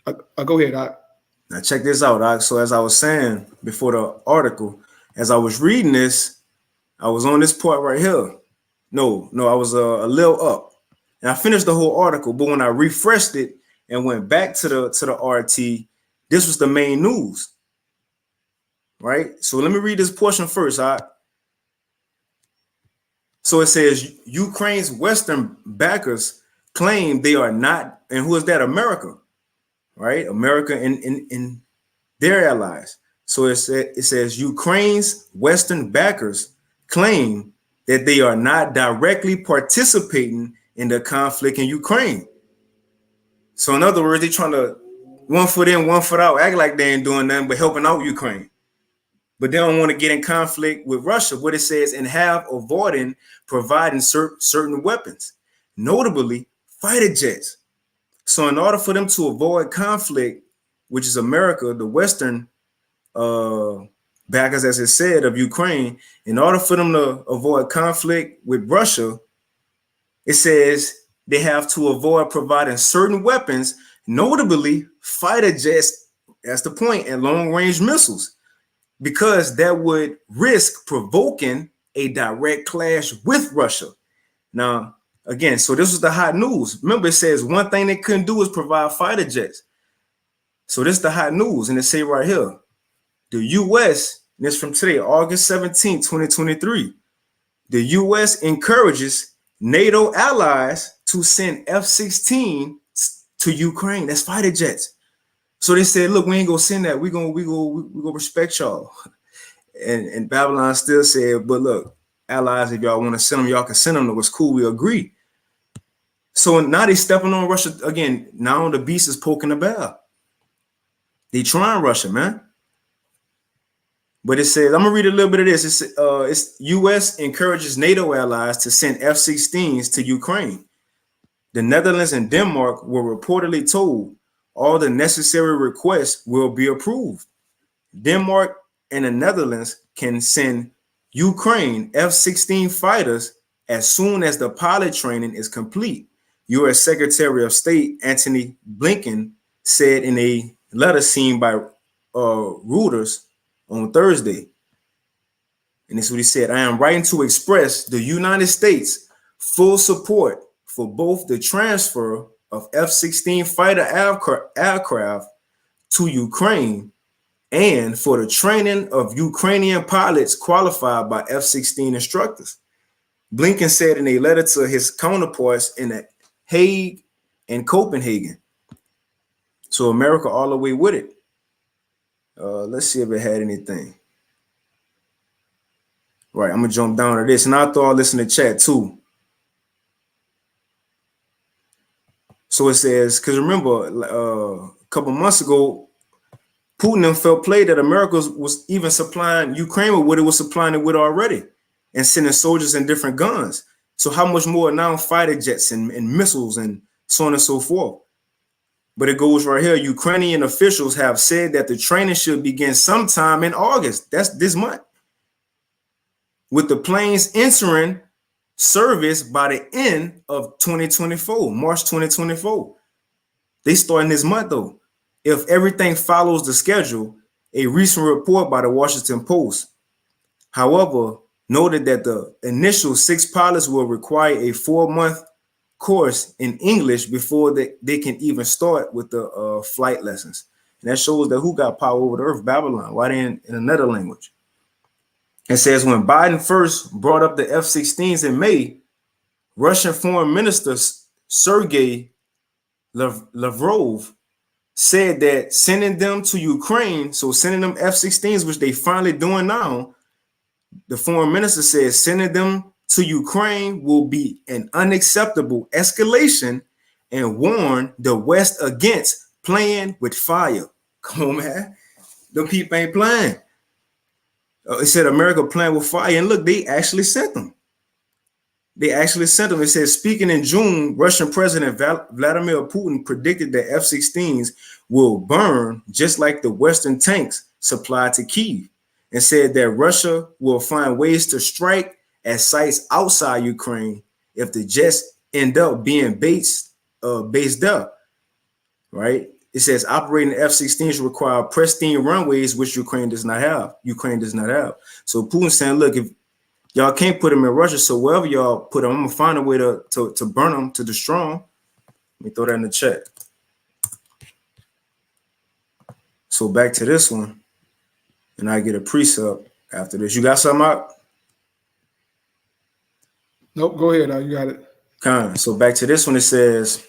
Go ahead, Doc. Now check this out, Doc. So as I was saying before the article, as I was reading this, I was on this part right here. No, I was a little up. And I finished the whole article, but when I refreshed it and went back to the RT, this was the main news. Right? So let me read this portion first, Doc. So it says Ukraine's Western backers claim they are not, and who is that? America, right? America and their allies. So it says Ukraine's Western backers claim that they are not directly participating in the conflict in Ukraine. So in other words, they're trying to one foot in, one foot out, act like they ain't doing nothing but helping out Ukraine. But they don't want to get in conflict with Russia, what it says, and have avoiding providing certain weapons, notably fighter jets. So in order for them to avoid conflict, which is America, the Western backers, as it said, of Ukraine, in order for them to avoid conflict with Russia, it says they have to avoid providing certain weapons, notably fighter jets, that's the point, and long-range missiles, because that would risk provoking a direct clash with Russia. Now, again, so this was the hot news. Remember, it says one thing they couldn't do is provide fighter jets. So this is the hot news, and it say right here, the U.S., and this from today, August 17, 2023, the U.S. encourages NATO allies to send F-16 to Ukraine. That's fighter jets. So they said, look, we ain't gonna send that. We gonna respect y'all. And Babylon still said, but look, allies, if y'all want to send them, y'all can send them. It was cool. We agree. So now they stepping on Russia again. Now the beast is poking the bear. They trying Russia, man. But it says, I'm gonna read a little bit of this. It's U.S. encourages NATO allies to send F-16s to Ukraine. The Netherlands and Denmark were reportedly told all the necessary requests will be approved. Denmark and the Netherlands can send Ukraine F-16 fighters as soon as the pilot training is complete, U.S. Secretary of State Antony Blinken said in a letter seen by Reuters on Thursday. And this is what he said: I am writing to express the United States full support for both the transfer of F-16 fighter aircraft to Ukraine and for the training of Ukrainian pilots qualified by F-16 instructors. Blinken said in a letter to his counterparts in The Hague and Copenhagen. So America all the way with it. Let's see if it had anything. Right, I'm gonna jump down to this, and I'll throw all this in the chat too. So it says, because remember, a couple months ago, Putin felt played that America was even supplying Ukraine with what it was supplying it with already, and sending soldiers and different guns. So how much more now fighter jets and missiles and so on and so forth. But it goes right here. Ukrainian officials have said that the training should begin sometime in August. That's this month, with the planes entering service by the end of 2024, March 2024. They starting this month though. If everything follows the schedule, a recent report by the Washington Post, however, noted that the initial 6 pilots will require a 4-month course in English before they can even start with the flight lessons. And that shows that who got power over the earth? Babylon. Why they in another language? It says when Biden first brought up the F-16s in May, Russian Foreign Minister Sergei Lavrov said that sending them to Ukraine, so sending them F-16s, which they finally doing now, the foreign minister says sending them to Ukraine will be an unacceptable escalation and warned the West against playing with fire. Come on, man. The people ain't playing. It said America playing with fire, and look, they actually sent them. It says, speaking in June, Russian President Vladimir Putin predicted that F-16s will burn just like the Western tanks supplied to Kyiv, and said that Russia will find ways to strike at sites outside Ukraine if the jets end up being based up, right? It says operating F-16s require pristine runways, which Ukraine does not have. So Putin's saying, look, if y'all can't put them in Russia, so wherever y'all put them, I'm gonna find a way to burn them, to destroy them. Let me throw that in the chat. So back to this one, and I get a precept after this. You got something out? Nope, go ahead. You got it. So back to this one, it says,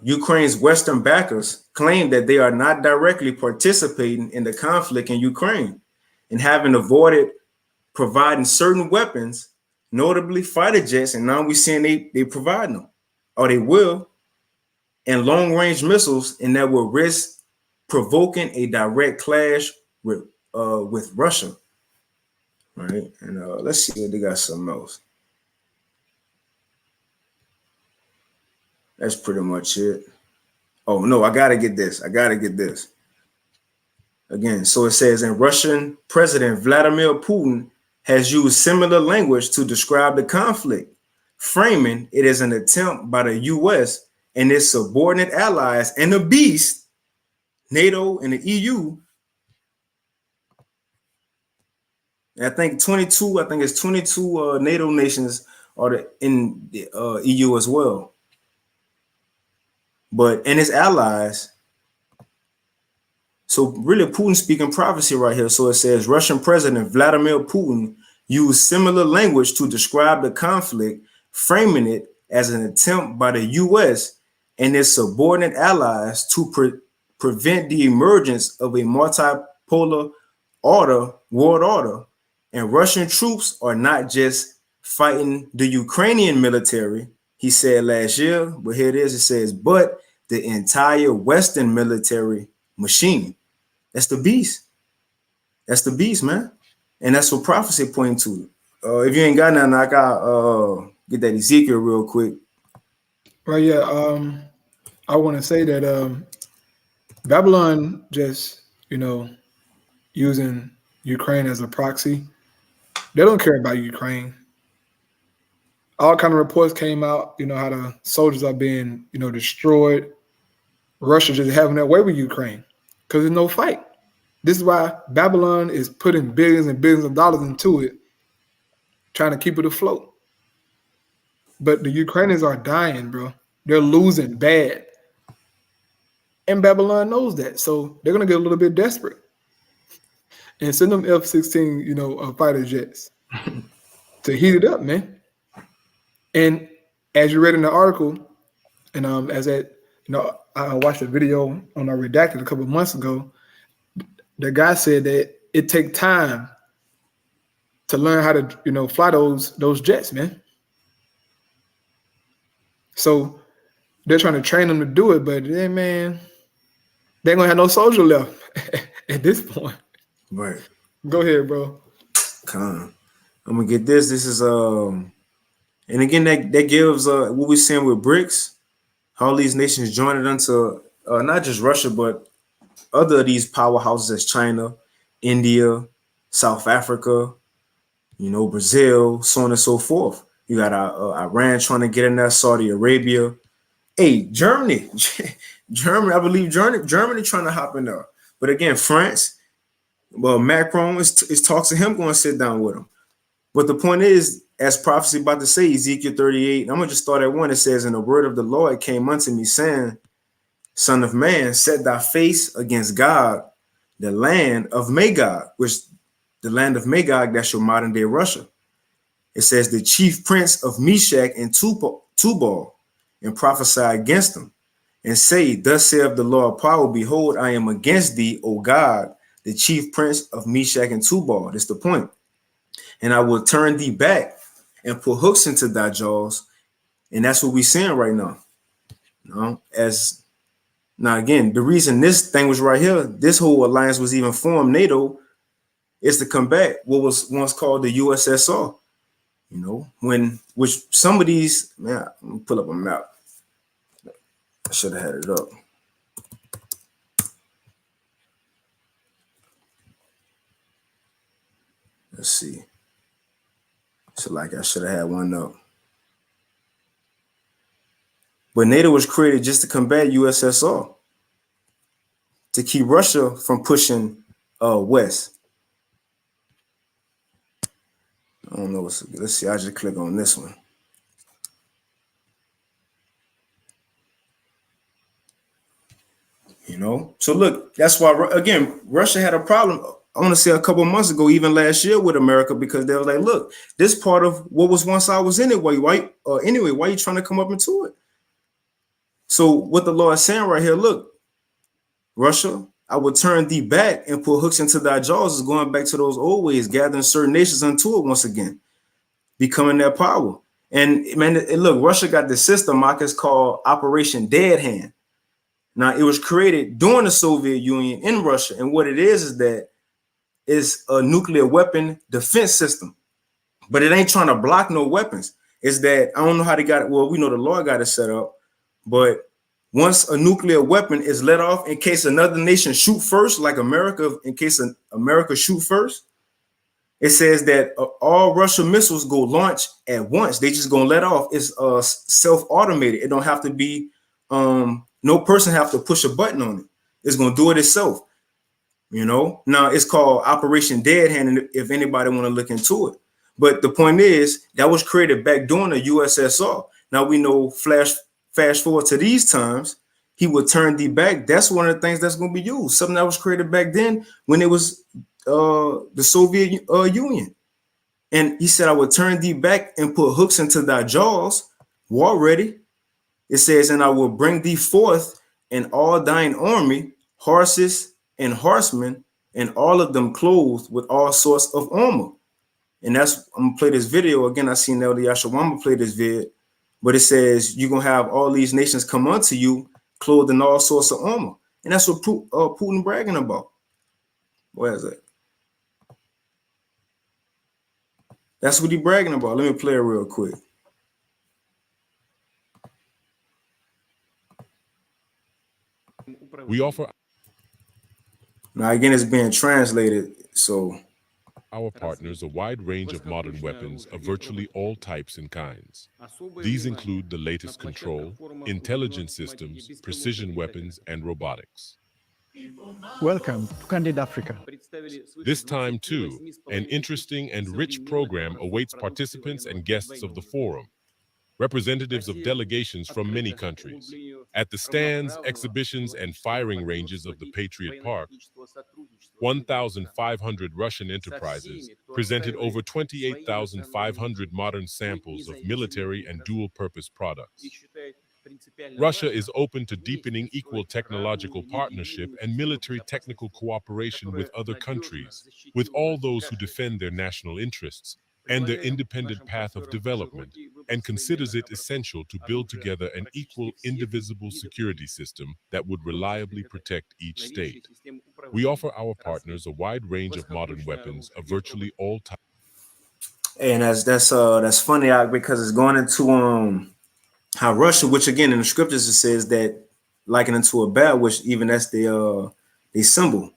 Ukraine's Western backers claim that they are not directly participating in the conflict in Ukraine and having avoided providing certain weapons, notably fighter jets, and now we're seeing they provide them, or they will, and long-range missiles, and that will risk provoking a direct clash with Russia. Right, and let's see if they got something else. That's pretty much it. Oh no, I gotta get this. Again, so it says, and Russian President Vladimir Putin has used similar language to describe the conflict, framing it as an attempt by the U.S. and its subordinate allies and the beast, NATO and the EU. And I think it's 22 NATO nations are in the EU as well. And its allies. So really Putin speaking prophecy right here. So it says Russian President Vladimir Putin used similar language to describe the conflict, framing it as an attempt by the U.S. and its subordinate allies to prevent the emergence of a multipolar world order. And Russian troops are not just fighting the Ukrainian military, he said last year, but here it is. It says, but the entire Western military machine. That's the beast. That's the beast, man. And that's what prophecy pointing to. If you ain't got nothing, I got get that Ezekiel real quick. Well, yeah. I want to say that Babylon just, using Ukraine as a proxy. They don't care about Ukraine. All kind of reports came out, how the soldiers are being, destroyed. Russia just having their way with Ukraine because there's no fight. This is why Babylon is putting billions and billions of dollars into it, trying to keep it afloat. But the Ukrainians are dying, bro. They're losing bad. And Babylon knows that. So they're going to get a little bit desperate and send them F-16, fighter jets to heat it up, man. And as you read in the article, and I watched a video on our Redacted a couple of months ago. The guy said that it takes time to learn how to, you know, fly those jets, man. So they're trying to train them to do it, but then, man, they ain't gonna have no soldier left at this point. Right. Go ahead, bro. I'm gonna get this. This is and again that gives what we're saying with BRICS, how all these nations joined unto not just Russia, but other of these powerhouses as China, India, South Africa, you know, Brazil, so on and so forth. You got Iran trying to get in there, Saudi Arabia. Hey, Germany, Germany, I believe Germany trying to hop in there. But again, France, well, Macron is talks to him going to sit down with him. But the point is, as prophecy about to say, Ezekiel 38, I'm going to just start at 1. It says, and the word of the Lord came unto me, saying, Son of man, set thy face against God, the land of Magog, which the land of Magog, that's your modern day Russia. It says, the chief prince of Meshach and Tubal, and prophesy against them, and say, thus saith the Lord power, behold, I am against thee, O God, the chief prince of Meshach and Tubal. That's the point. And I will turn thee back and put hooks into thy jaws. And that's what we're saying right now. You know, now again, the reason this thing was right here, this whole alliance was even formed, NATO, is to combat what was once called the USSR. You know, which some of these, man, let me pull up a map. I should have had it up. Let's see. So like I should have had one up. But NATO was created just to combat USSR, to keep Russia from pushing west. I don't know. Let's see. I just click on this one. You know, so look, that's why, again, Russia had a problem, I want to say a couple of months ago, even last year with America, because they were like, look, this part of what was once I was anyway, why are you trying to come up into it? So what the Lord is saying right here, look, Russia, I will turn thee back and put hooks into thy jaws, is going back to those old ways, gathering certain nations unto it once again, becoming their power. And man, look, Russia got this system, Marcus, called Operation Dead Hand. Now, it was created during the Soviet Union in Russia. And what it is that it's a nuclear weapon defense system. But it ain't trying to block no weapons. It's that, I don't know how they got it. Well, we know the Lord got it set up. But once a nuclear weapon is let off, in case another nation shoot first, like America, in case America shoot first, it says that all Russian missiles go launch at once. They just gonna let off. It's self-automated. It don't have to be, no person have to push a button on it. It's gonna do it itself. You know, now it's called Operation Dead Hand, if anybody want to look into it. But the point is, that was created back during the USSR. Now we know, fast forward to these times, he would turn thee back. That's one of the things that's going to be used. Something that was created back then when it was the Soviet Union. And he said, I would turn thee back and put hooks into thy jaws. War ready. It says, and I will bring thee forth in all thine army, horses and horsemen, and all of them clothed with all sorts of armor. And that's, I'm gonna play this video again. I seen Elder Yahshua, I'm gonna play this vid, but it says you're gonna have all these nations come unto you clothed in all sorts of armor. And that's what Putin bragging about. Where is it? That's what he bragging about. Let me play it real quick. We offer. Now again, it's being translated, so our partners a wide range of modern weapons of virtually all types and kinds. These include the latest control, intelligence systems, precision weapons, and robotics. Welcome to Candid Africa. This time, too, an interesting and rich program awaits participants and guests of the forum, representatives of delegations from many countries. At the stands, exhibitions, and firing ranges of the Patriot Park, 1,500 Russian enterprises presented over 28,500 modern samples of military and dual-purpose products. Russia is open to deepening equal technological partnership and military technical cooperation with other countries, with all those who defend their national interests and their independent path of development, and considers it essential to build together an equal, indivisible security system that would reliably protect each state. We offer our partners a wide range of modern weapons of virtually all types. And that's funny, because it's going into how Russia, which again in the scriptures it says that likened unto a bear, which even that's the symbol,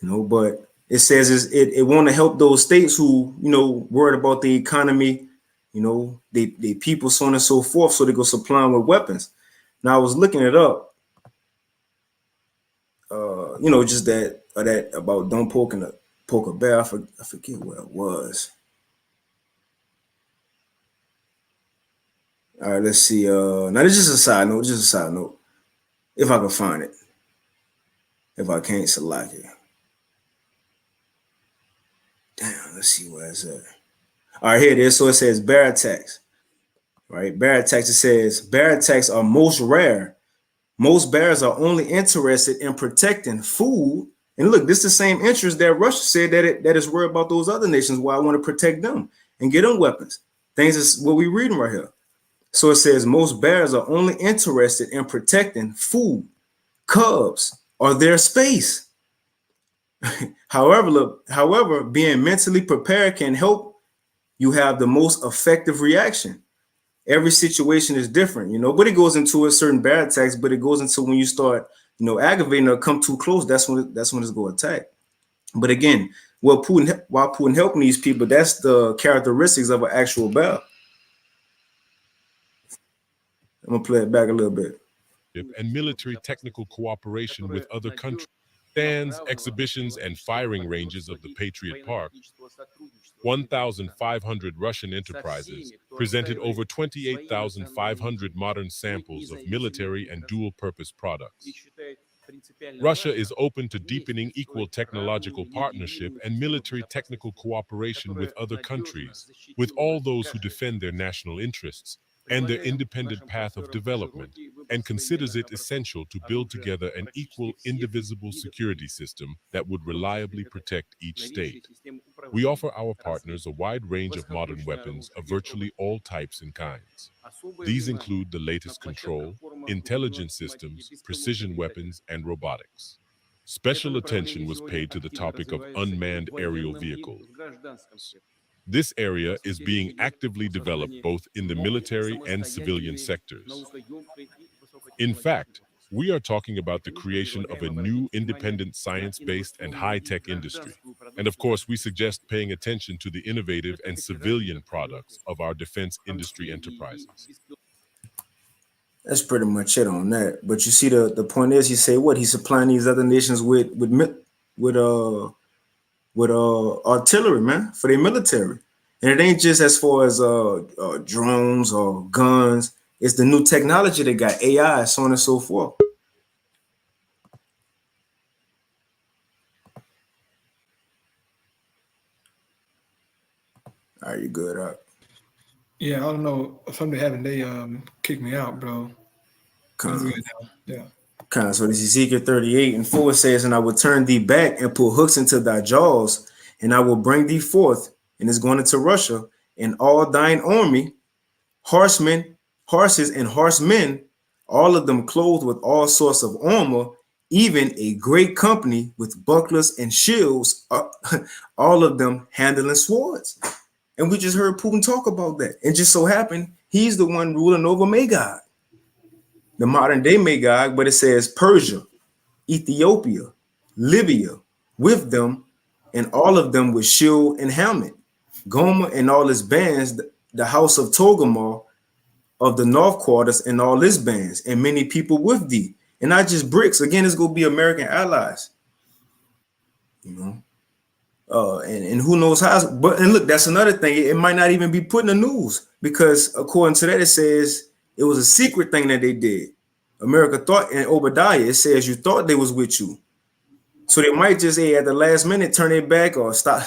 but it says it want to help those states who worried about the economy, they people, so on and so forth, so they go supply them with weapons. Now I was looking it up, just that about don't poke a bear. I forget where it was. All right, let's see. Now this is just a side note. If I can find it. If I can't, select it. Damn, let's see where it's at. All right, here it is. So it says bear attacks. Right? Bear attacks. It says bear attacks are most rare. Most bears are only interested in protecting food. And look, this is the same interest that Russia said that is worried about those other nations. Why I want to protect them and get them weapons. Things is what we're reading right here. So it says most bears are only interested in protecting food, cubs, or their space. However, being mentally prepared can help you have the most effective reaction. Every situation is different, but it goes into a certain bear attacks, but it goes into when you start, aggravating or come too close, that's when it's going to attack. But again, while Putin helping these people, that's the characteristics of an actual bear. I'm gonna play it back a little bit. And military technical cooperation with other countries, stands, exhibitions, and firing ranges of the Patriot Park. 1,500 Russian enterprises presented over 28,500 modern samples of military and dual-purpose products. Russia is open to deepening equal technological partnership and military technical cooperation with other countries, with all those who defend their national interests and their independent path of development, and considers it essential to build together an equal, indivisible security system that would reliably protect each state. We offer our partners a wide range of modern weapons of virtually all types and kinds. These include the latest control, intelligence systems, precision weapons, and robotics. Special attention was paid to the topic of unmanned aerial vehicles. This area is being actively developed both in the military and civilian sectors. In fact, we are talking about the creation of a new independent science-based and high-tech industry. And of course, we suggest paying attention to the innovative and civilian products of our defense industry enterprises. That's pretty much it on that. But you see, the point is, he say what? He's supplying these other nations with artillery, man, for their military. And it ain't just as far as drones or guns. It's the new technology they got, AI, so on and so forth. Are you good up? Yeah, I don't know. Something happened. They kicked me out, bro. Yeah. So this is Ezekiel 38:4 says, and I will turn thee back and put hooks into thy jaws, and I will bring thee forth, and it's going into Russia, and all thine army, horsemen, horses, and horsemen, all of them clothed with all sorts of armor, even a great company with bucklers and shields, all of them handling swords. And we just heard Putin talk about that. And just so happened, he's the one ruling over Magog, the modern day Magog, but it says Persia, Ethiopia, Libya, with them, and all of them with shield and helmet. Gomer and all his bands, the house of Togarmah of the north quarters and all his bands, and many people with thee. And not just bricks. Again, it's going to be American allies. And who knows how. And look, that's another thing. It might not even be put in the news, because according to that, it says it was a secret thing that they did. America thought, in Obadiah, it says you thought they was with you. So they might just at the last minute turn it back or stop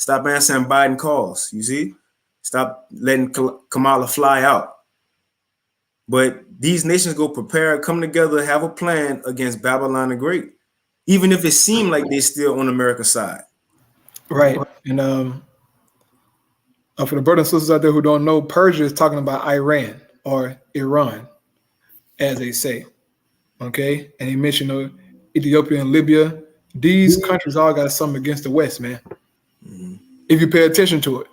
answering Biden calls. You see, stop letting Kamala fly out. But these nations go prepare, come together, have a plan against Babylon the Great, even if it seemed like they're still on America's side. Right. And for the brothers and sisters out there who don't know, Persia is talking about Iran or Iran, as they say. Okay. And he mentioned Ethiopia and Libya. These countries all got something against the West, man. If you pay attention to it,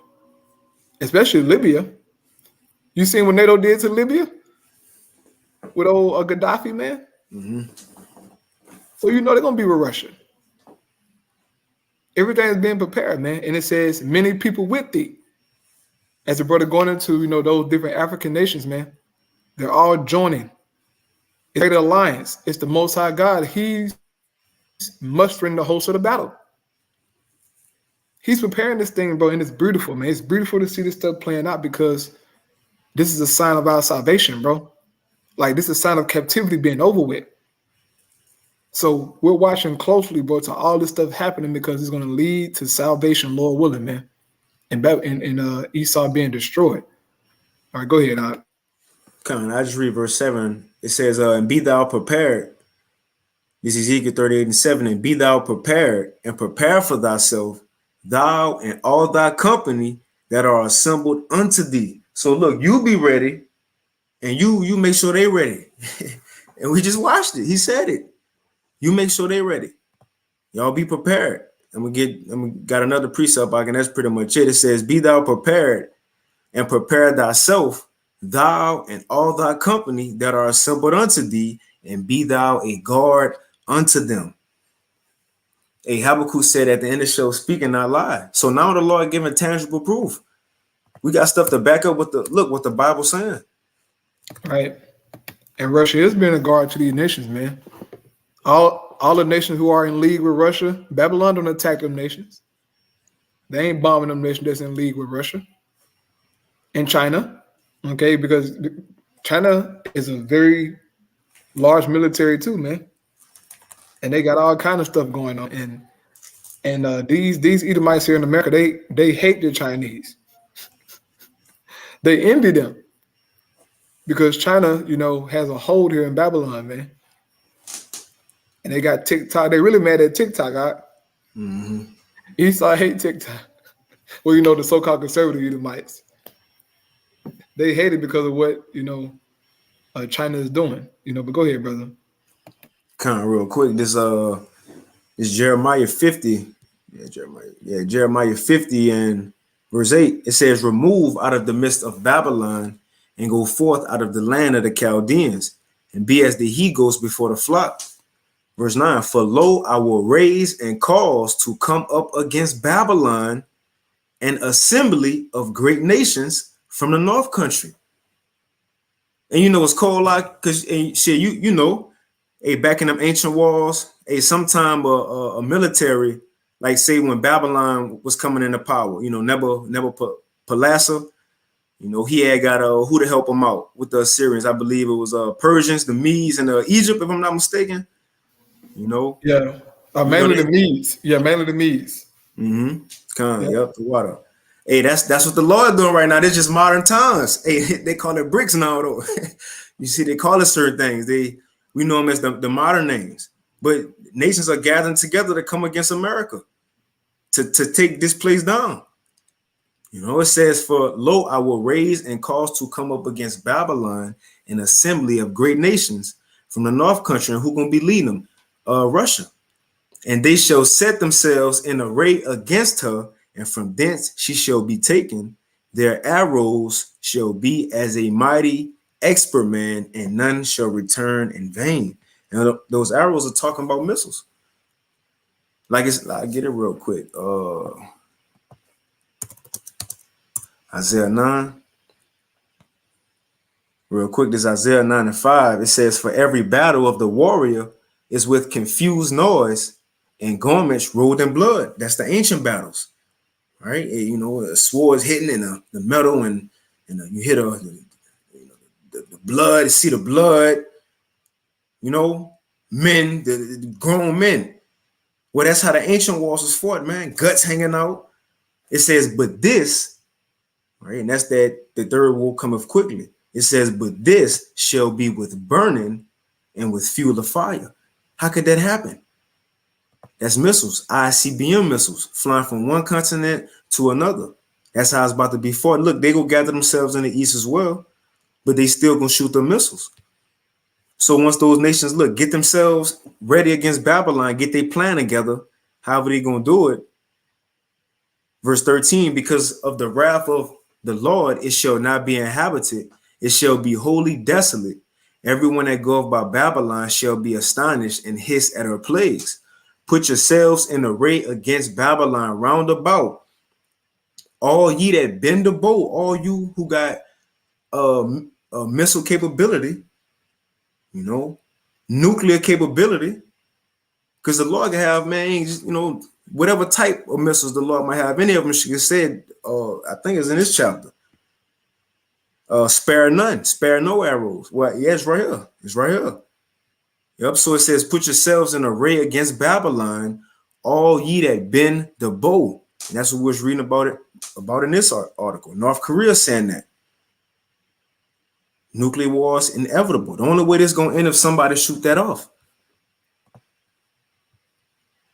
especially Libya. You seen what NATO did to Libya with old Gaddafi, man? So you know they're going to be with Russia. Everything's being prepared, man. And it says, many people with thee. As a brother going into, those different African nations, man, they're all joining. It's like the alliance. It's the Most High God. He's mustering the host of the battle. He's preparing this thing, bro, and it's beautiful, man. It's beautiful to see this stuff playing out because this is a sign of our salvation, bro. Like, this is a sign of captivity being over with. So we're watching closely, bro, to all this stuff happening because it's going to lead to salvation, Lord willing, man. And Esau being destroyed. All right, go ahead, Doc. Come on, I just read verse 7. It says, and be thou prepared. This is Ezekiel 38:7. And be thou prepared, and prepare for thyself, thou and all thy company that are assembled unto thee. So look, you be ready, and you make sure they ready. And we just watched it. He said it. You make sure they ready. Y'all be prepared. And we got another precept, and that's pretty much it. It says, be thou prepared, and prepare thyself, thou and all thy company that are assembled unto thee, and be thou a guard unto them. Habakkuk said at the end of the show, speaking not lie. So now the Lord giving tangible proof. We got stuff to back up what the Bible's saying. Right. And Russia is being a guard to these nations, man. All the nations who are in league with Russia, Babylon don't attack them nations. They ain't bombing them nations that's in league with Russia. And China, okay, because China is a very large military too, man. And they got all kind of stuff going on. And these Edomites here in America, they hate the Chinese. They envy them because China, has a hold here in Babylon, man. And they got TikTok. They really mad at TikTok. Right? Esau hate TikTok. Well, the so-called conservative Edomites. They hate it because of what, China is doing. But go ahead, brother. Kind of real quick. This is Jeremiah 50. Jeremiah 50 and verse 8. It says, remove out of the midst of Babylon and go forth out of the land of the Chaldeans and be as the he-goats before the flock. Verse 9, for lo, I will raise and cause to come up against Babylon an assembly of great nations from the north country. And it's called like, because shit, back in them ancient walls, sometime a military, like say when Babylon was coming into power, Nebuchadnezzar, he had got who to help him out with the Assyrians. I believe it was Persians, the Medes, and Egypt, if I'm not mistaken. Yeah. Mainly the Medes. Yeah, mainly the Medes. Yep, the water. Hey, that's what the Lord doing right now. They're just modern times. Hey, they call it bricks now, though. You see, they call it certain things. We know them as the modern names. But nations are gathering together to come against America to take this place down. It says, for lo, I will raise and cause to come up against Babylon an assembly of great nations from the north country. And who gonna be leading them? Russia. And they shall set themselves in array against her, and from thence she shall be taken. Their arrows shall be as a mighty expert man, and none shall return in vain. And those arrows are talking about missiles. I'll get it real quick. Isaiah 9. Real quick, this Isaiah 9 and 5. It says, for every battle of the warrior is with confused noise and garments rolled in blood. That's the ancient battles, right? The swords hitting in the metal, and you hit the blood. You see the blood. Men, the grown men. Well, that's how the ancient wars was fought, man. Guts hanging out. It says, but this, right, and that's that the third war cometh quickly. It says, but this shall be with burning and with fuel of fire. How could that happen? That's missiles, ICBM missiles, flying from one continent to another. That's how it's about to be fought. Look, they go gather themselves in the east as well, but they still gonna shoot the missiles. So once those nations, look, get themselves ready against Babylon, get their plan together, however they gonna do it. Verse 13, because of the wrath of the Lord, it shall not be inhabited. It shall be wholly desolate. Everyone that goeth by Babylon shall be astonished and hiss at her plagues. Put yourselves in array against Babylon round about. All ye that bend the bow, all you who got missile capability, you know, nuclear capability, because the Lord can have, man, you know, whatever type of missiles the Lord might have. Any of them, she said, I think it's in this chapter. Spare none, spare no arrows. Well, yeah, it's right here. It's right here. Yep. So it says, put yourselves in array against Babylon, all ye that bend the bow. And that's what we're reading about in this article. North Korea saying that nuclear war is inevitable. The only way this is going to end if somebody shoot that off.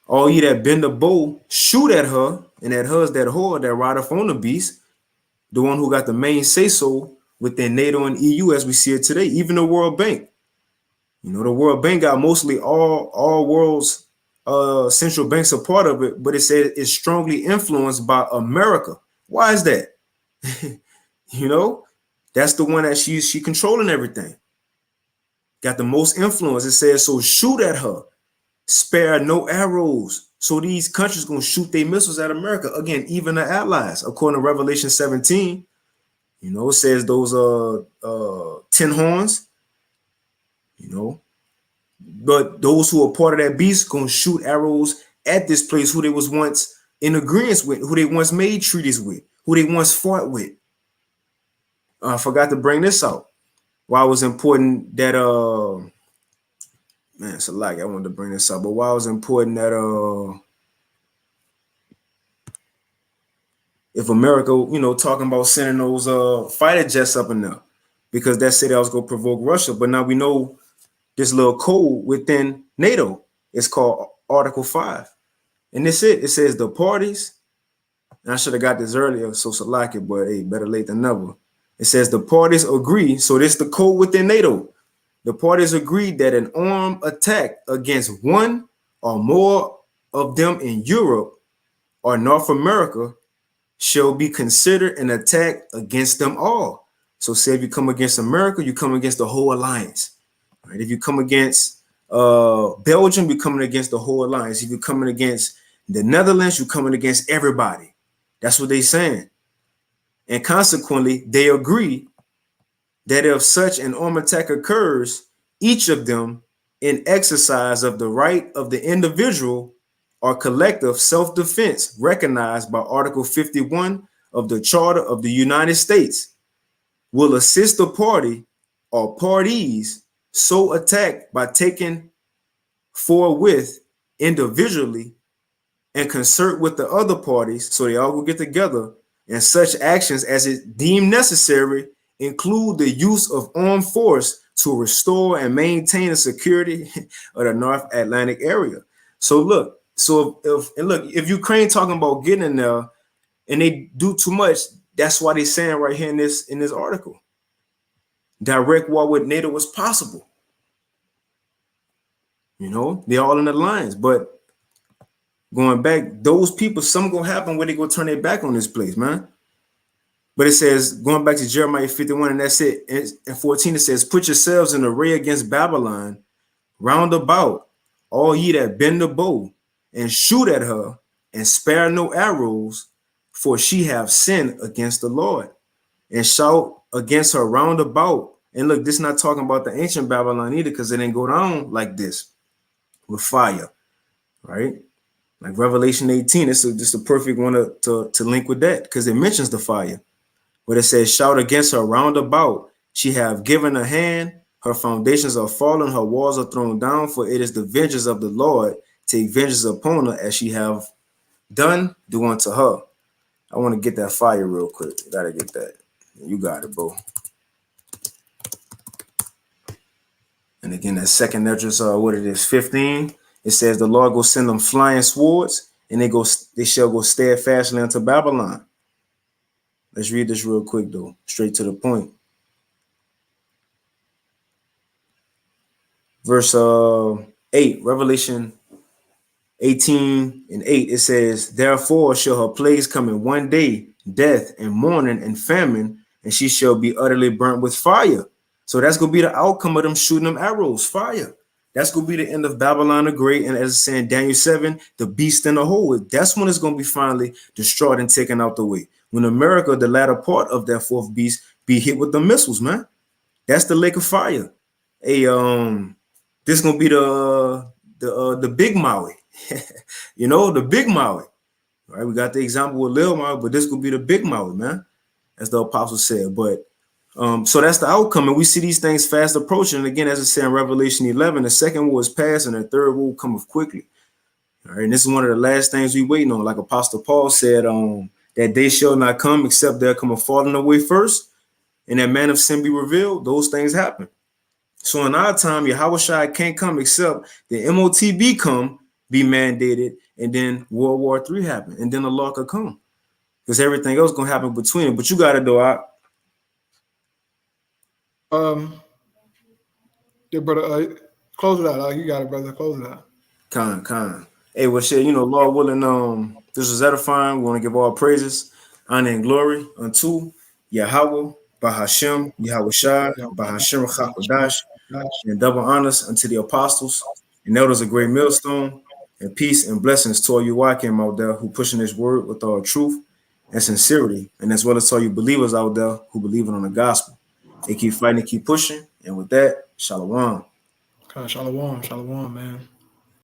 All ye that bend the bow, shoot at her, and at her is that whore that rideth on the beast, the one who got the main say-so within NATO and EU as we see it today, even the World Bank. You know, the World Bank got mostly all world's central banks a part of it, but it said it's strongly influenced by America. Why is that? You know, that's the one that she controlling everything. Got the most influence. It says, so shoot at her, spare no arrows. So these countries gonna shoot their missiles at America. Again, even the allies, according to Revelation 17. You know, it says those 10 horns, you know, but those who are part of that beast gonna shoot arrows at this place who they was once in agreement with, who they once made treaties with, who they once fought with. I forgot to bring this out. Why it was important that man, it's a lag. I wanted to bring this up, but why it was important that if America, you know, talking about sending those fighter jets up in there, because that said I was gonna provoke Russia. But now we know this little code within NATO. It's called Article 5. And this it says the parties, and I should have got this earlier, so select it, but hey, better late than never. It says the parties agree. So this is the code within NATO. The parties agreed that an armed attack against one or more of them in Europe or North America shall be considered an attack against them all. So say if you come against America, you come against the whole alliance. Right? If you come against Belgium, you're coming against the whole alliance. If you're coming against the Netherlands, you're coming against everybody. That's what they're saying. And consequently, they agree that if such an armed attack occurs, each of them in exercise of the right of the individual or collective self-defense recognized by Article 51 of the Charter of the United States will assist the party or parties so attacked by taking forthwith individually and concert with the other parties, so they all will get together, and such actions as it deemed necessary include the use of armed force to restore and maintain the security of the North Atlantic area. So look, if Ukraine talking about getting in there and they do too much, that's why they're saying right here in this article, direct war with NATO is possible. You know, they're all in the lines, but going back, those people, something gonna happen where they go turn their back on this place, man. But it says, going back to Jeremiah 51, and that's it. And 14, it says, put yourselves in array against Babylon, round about, all ye that bend the bow, and shoot at her, and spare no arrows, for she have sinned against the Lord, and shout against her round about. And look, this is not talking about the ancient Babylon either, because it didn't go down like this with fire, right? Like Revelation 18, it's just a perfect one to link with that, because it mentions the fire. But it says, shout against her round about. She have given a hand, her foundations are fallen, her walls are thrown down, for it is the vengeance of the Lord. Take vengeance upon her as she have done, do unto her. I want to get that fire real quick. Gotta get that. You got it, bro. And again, that second Esdras, what it is, 15, it says the Lord will send them flying swords, and they shall go steadfastly unto Babylon. Let's read this real quick, though, straight to the point. Verse 8, Revelation 18 and 8, it says, therefore shall her plagues come in one day, death and mourning and famine, and she shall be utterly burnt with fire. So that's going to be the outcome of them shooting them arrows, fire. That's going to be the end of Babylon the Great. And as it's saying, Daniel 7, the beast in the hole. That's when it's going to be finally destroyed and taken out the way. When America, the latter part of that fourth beast, be hit with the missiles, man. That's the lake of fire. Hey, this is going to be the big Maui. You know, the big Maui. All right, we got the example with Lil Maui, but this is going to be the big Maui, man. As the apostle said. But so that's the outcome, and we see these things fast approaching. And again, as it said in Revelation 11, the second war is past, and the third war cometh quickly. All right, and this is one of the last things we waiting on. Like Apostle Paul said, that day shall not come except there come a falling away first, and that man of sin be revealed. Those things happen. So in our time, Yahushua can't come except the MOTB come, be mandated, and then World War III happen, and then the law could come, because everything else gonna happen between it. But you got to do it. Yeah, brother, close it out. You got it, brother. Close it out. Con. Hey, well, shit, Lord willing, this is edifying. We want to give all praises, honor, and glory unto Yahweh, Bahashem, Yahushua, Bahashem Chakodash, and double honors unto the apostles and elders of Great Millstone, and peace and blessings to all you Wakim out there who pushing this word with all truth and sincerity, and as well as to all you believers out there who believe on the gospel. They keep fighting, keep pushing, and with that, shalom. Shalom, man.